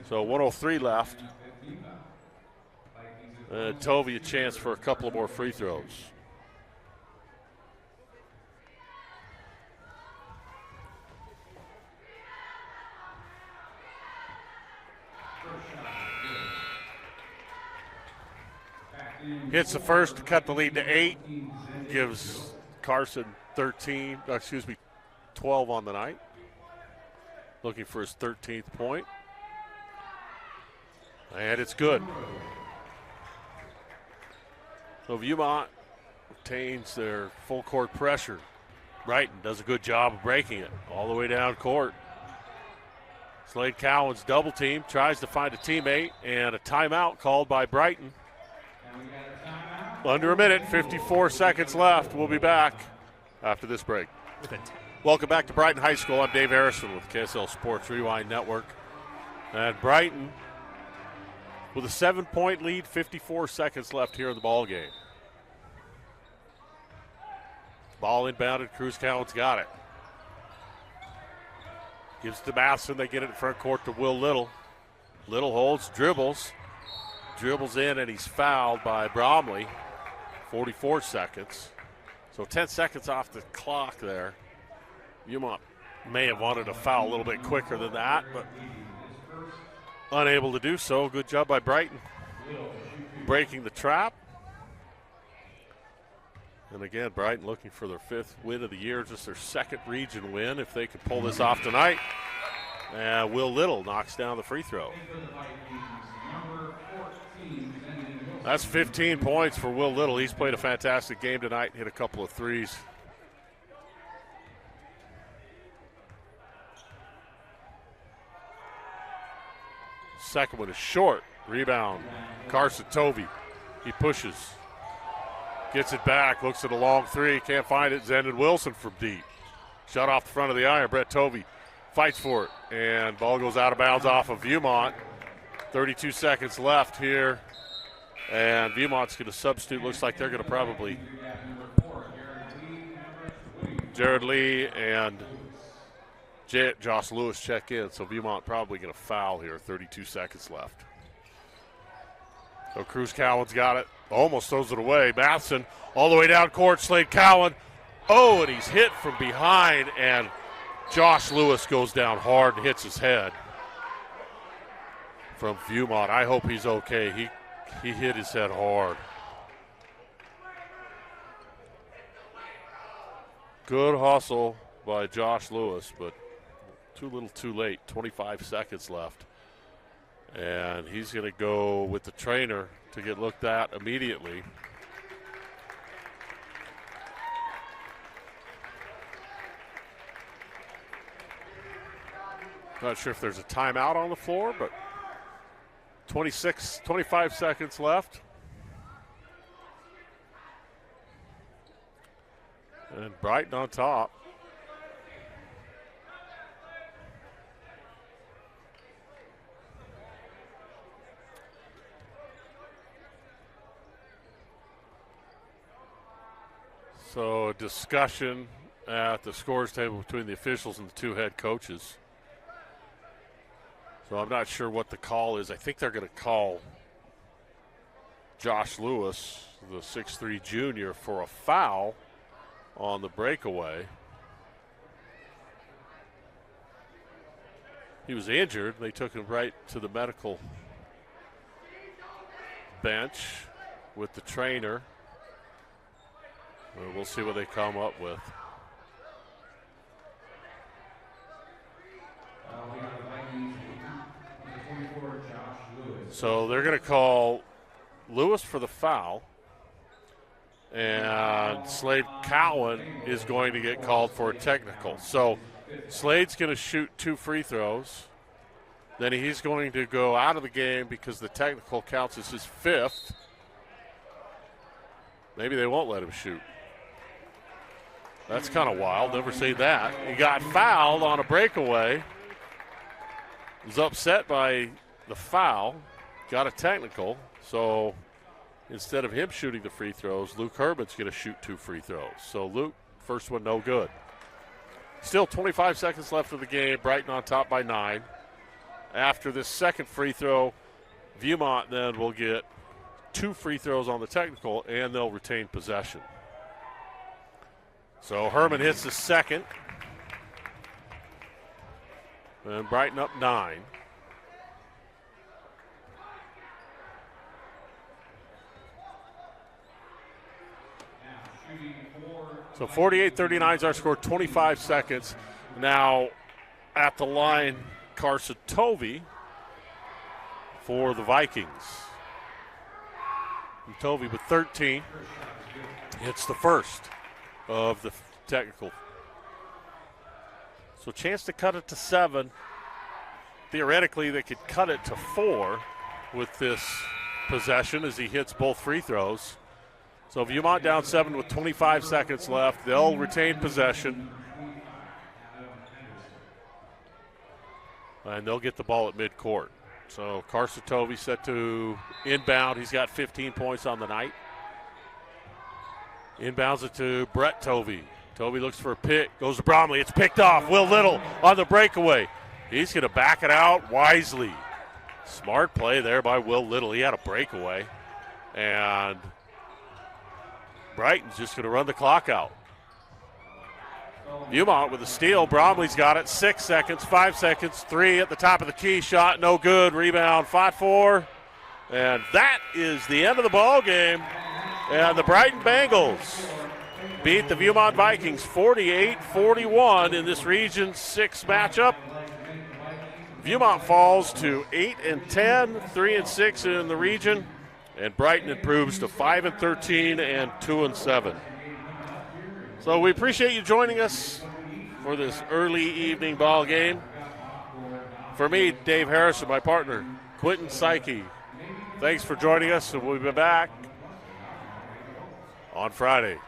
So 1:03 left. Tovey a chance for a couple of more free throws. Hits the first to cut the lead to 8. Gives Carson 12 on the night. Looking for his 13th point. And it's good. So Viewmont retains their full court pressure. Brighton does a good job of breaking it all the way down court. Slade Cowan's double team, tries to find a teammate, and a timeout called by Brighton. Under a minute, 54 seconds left. We'll be back after this break. Welcome back to Brighton High School. I'm Dave Harrison with KSL Sports Rewind Network. And Brighton with a 7-point lead, 54 seconds left here in the ball game. Ball inbounded. Cruz Cowan's got it. Gives to Matheson. They get it in front court to Will Little. Little holds, dribbles in, and he's fouled by Bromley. 44 seconds. So 10 seconds off the clock there. Viewmont may have wanted a foul a little bit quicker than that, but unable to do so. Good job by Brighton breaking the trap. And again, Brighton looking for their 5th win of the year, just their 2nd region win if they could pull this off tonight. And Will Little knocks down the free throw. That's 15 points for Will Little. He's played a fantastic game tonight, hit a couple of threes. Second one is short. Rebound. Carson Tovey. He pushes. Gets it back. Looks at a long three. Can't find it. Zendon Wilson from deep. Shot off the front of the iron. Brett Tovey fights for it. And ball goes out of bounds off of Viewmont. 32 seconds left here. And Viewmont's going to substitute. Looks like they're going to probably Jared Lee and Josh Lewis check in. So Viewmont probably going to foul here. 32 seconds left. So Cruz Cowan's got it. Almost throws it away. Matheson all the way down court. Slade Cowan. Oh, and he's hit from behind. And Josh Lewis goes down hard and hits his head from Viewmont. I hope he's okay. He hit his head hard. Good hustle by Josh Lewis, but too little too late. 25 seconds left. And he's going to go with the trainer to get looked at immediately. Not sure if there's a timeout on the floor, but 25 seconds left. And Brighton on top. So a discussion at the scores table between the officials and the two head coaches. So I'm not sure what the call is. I think they're going to call Josh Lewis, the 6'3 junior, for a foul on the breakaway. He was injured. They took him right to the medical bench with the trainer. We'll see what they come up with. We have the Vikings, number 24, Josh Lewis. So they're going to call Lewis for the foul. And Slade Cowan is going to get called for a technical. So Slade's going to shoot 2 free throws. Then he's going to go out of the game because the technical counts as his 5th. Maybe they won't let him shoot. That's kind of wild. Never seen that. He got fouled on a breakaway. Was upset by the foul. Got a technical. So instead of him shooting the free throws, Luke Herman's going to shoot 2 free throws. So Luke, first one no good. Still 25 seconds left of the game. Brighton on top by 9. After this second free throw, Viewmont then will get 2 free throws on the technical, and they'll retain possession. So Herman hits the second. And Brighton up 9. So 48-39 is our score, 25 seconds. Now at the line, Carson Tovey for the Vikings. And Tovey with 13. Hits the first of the technical. So chance to cut it to 7. Theoretically, they could cut it to 4 with this possession as he hits both free throws. So Viewmont down 7 with 25 seconds left. They'll retain possession. And they'll get the ball at midcourt. So Carson Tovey set to inbound. He's got 15 points on the night. Inbounds it to Brett Tovey. Tovey looks for a pick. Goes to Bromley. It's picked off. Will Little on the breakaway. He's going to back it out wisely. Smart play there by Will Little. He had a breakaway. And Brighton's just going to run the clock out. Viewmont with a steal. Bromley's got it. 6 seconds, 5 seconds, 3 at the top of the key. Shot no good. Rebound fought for. And that is the end of the ball game. And the Brighton Bengals beat the Viewmont Vikings 48-41 in this Region 6 matchup. Viewmont falls to 8-10, 3-6 in the region. And Brighton improves to 5-13 and 2-7. So we appreciate you joining us for this early evening ball game. For me, Dave Harris, and my partner, Quentin Psyche, thanks for joining us, and we'll be back on Friday.